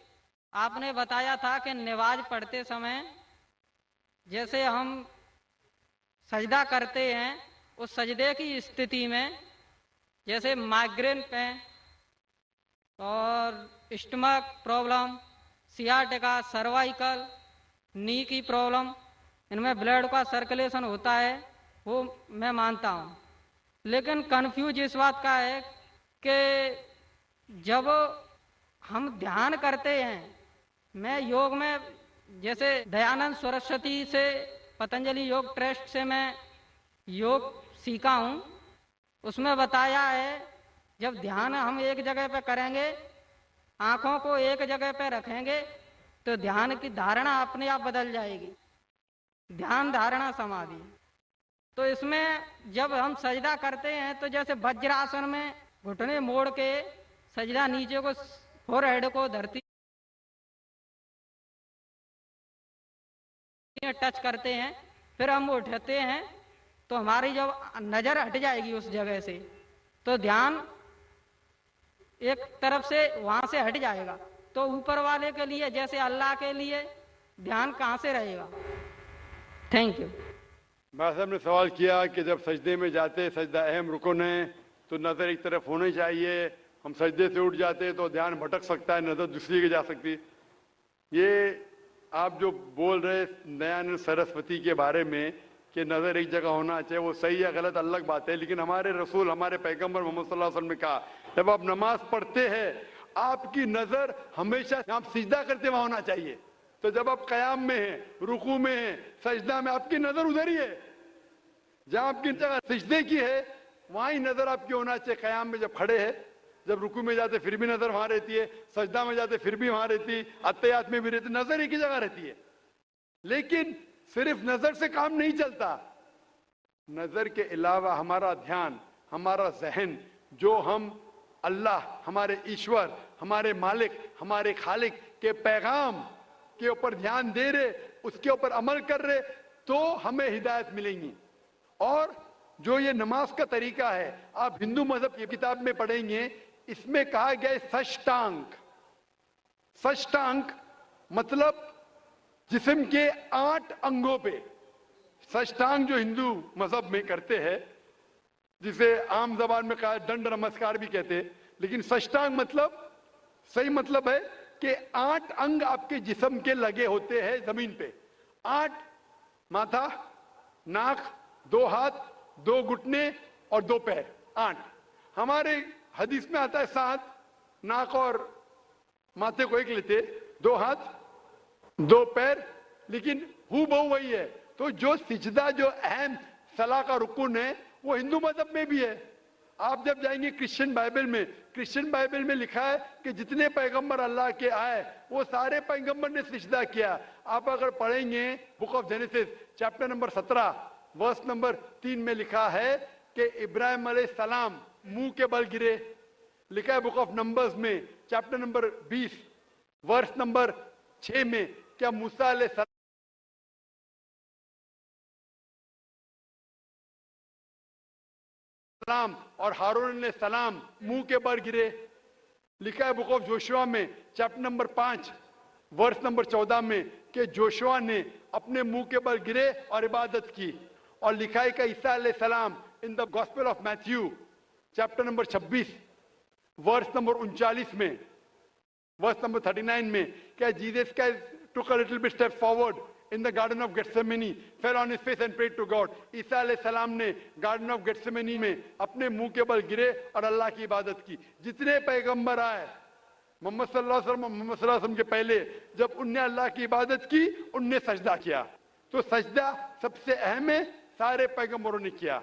आपने बताया था कि नमाज पढ़ते समय जैसे हम सजदा करते हैं, उस सजदे की स्थिति में जैसे माइग्रेन पे और स्टमक प्रॉब्लम, सियाटिका, सर्वाइकल, नी की प्रॉब्लम, इनमें ब्लड का सर्कुलेशन होता है, वो मैं मानता हूँ। लेकिन कन्फ्यूज इस बात का है कि जब हम ध्यान करते हैं, मैं योग में जैसे दयानंद सरस्वती से, पतंजलि योग ट्रस्ट से मैं योग सीखा हूँ, उसमें बताया है जब ध्यान हम एक जगह पे करेंगे, आंखों को एक जगह पे रखेंगे, तो ध्यान की धारणा अपने आप बदल जाएगी। ध्यान धारणा समाधि। तो इसमें जब हम सजदा करते हैं तो जैसे वज्रासन में घुटने मोड़ के सजदा नीचे को, फोरहेड को धरती टच करते हैं, फिर हम उठते हैं तो हमारी जब नजर हट जाएगी उस जगह से, तो ध्यान एक तरफ से वहां से हट जाएगा। तो ऊपर वाले के लिए, जैसे अल्लाह के लिए ध्यान कहाँ से रहेगा? Thank you. भाई साहब ने सवाल किया कि जब सजदे में जाते, सजदा अहम रुकन है, तो नजर एक तरफ होनी चाहिए। हम सजदे से उठ जाते तो ध्यान भटक सकता है, नजर दूसरी की जा सकती। ये आप जो बोल रहे दयानंद सरस्वती के बारे में कि नजर एक जगह होना चाहिए, वो सही या गलत अलग बात है, लेकिन हमारे रसूल, हमारे पैगंबर मोहम्मद सल्लल्लाहु अलैहि वसल्लम ने कहा, जब आप नमाज पढ़ते हैं आपकी नजर हमेशा आप सिजदा करते वहां होना चाहिए। तो जब आप कयाम में हैं, रुकू में हैं, सजदा में, आपकी नजर उधर ही है। जहां आपकी जगह सिजदे की है वहां ही नजर आपकी होना चाहिए। कयाम में जब खड़े हैं, जब रुकू में जाते फिर भी नजर वहां रहती है, सजदा में जाते फिर भी वहां रहती है, अत्तहियात में भी रहती, नजर एक ही जगह रहती है। लेकिन सिर्फ नजर से काम नहीं चलता, नजर के अलावा हमारा ध्यान, हमारा जहन, जो हम अल्लाह, हमारे ईश्वर, हमारे मालिक, हमारे खालिक के पैगाम के ऊपर ध्यान दे रहे, उसके ऊपर अमल कर रहे, तो हमें हिदायत मिलेंगी। और जो ये नमाज का तरीका है, आप हिंदू मजहब की किताब में पढ़ेंगे इसमें कहा गया है षष्टांग। षष्टांग मतलब जिस्म के 8 अंगों पे। षष्टांग जो हिंदू मजहब में करते हैं, जिसे आम जबान में कहा दंड नमस्कार भी कहते हैं, लेकिन षष्टांग मतलब सही मतलब है कि 8 अंग आपके जिस्म के लगे होते हैं जमीन पे। 8, माथा, नाक, 2 हाथ, 2 घुटने और 2 पैर, 8। हमारे हदीस में आता है 7, नाक और माथे को एक लेते, 2 हाथ 2 पैर, लेकिन हु बहु वही है। तो जो सिजदा जो अहम सलाह का रुकन है वो हिंदू मजहब में भी है। आप जब जाएंगे क्रिश्चियन बाइबल में लिखा है कि जितने पैगंबर अल्लाह के आए वो सारे पैगंबर ने सिजदा किया। आप अगर पढ़ेंगे book of Genesis chapter number 17 verse number 3 में लिखा है कि इब्राहिम अलैहिस्सलाम मुंह के बल गिरे। लिखा है बुक ऑफ नंबर्स में चैप्टर नंबर 20 वर्स नंबर 6 में क्या मूसा अलैहिस्सलाम और हारून ने सलाम मुंह के बल गिरे। लिखा है बुक ऑफ जोशुआ में चैप्टर नंबर 5 वर्स नंबर 14 में कि जोशुआ ने अपने मुंह के बल गिरे और इबादत की। और लिखा है कि ईसा अलैहिस्सलाम in the gospel of Matthew chapter number 26 verse number 39 में, वर्स नंबर 39 में क्या जीसस का took a little bit step forward in the garden of Gethsemane, fell on his face and prayed to God. ईसा अलैहिस्सलाम ने garden of Gethsemane में अपने मुंह के बल गिरे और अल्लाह की इबादत की। जितने पैगंबर आए मोहम्मद सल्लल्लाहु अलैहि वसल्लम के पहले, जब उनने अल्लाह की इबादत की उनने सजदा किया। तो सजदा सबसे अहम है, सारे पैगंबरों ने किया।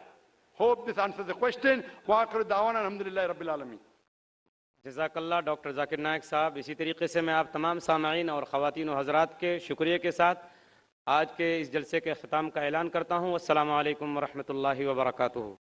Hope this answers the question. वाखिर दावाना अल्हम्दुलिल्लाहि रब्बिल आलमीन। जज़ाकल्लाह डॉक्टर जाकिर नायक साहब। इसी तरीके से मैं आप तमाम सामाईन और ख़वातीन व हज़रात के शुक्रिया के साथ आज के इस जलसे के ख़िताम का ऐलान करता हूँ। अस्सलामु अलैकुम व रहमतुल्लाहि व बरकातुहू।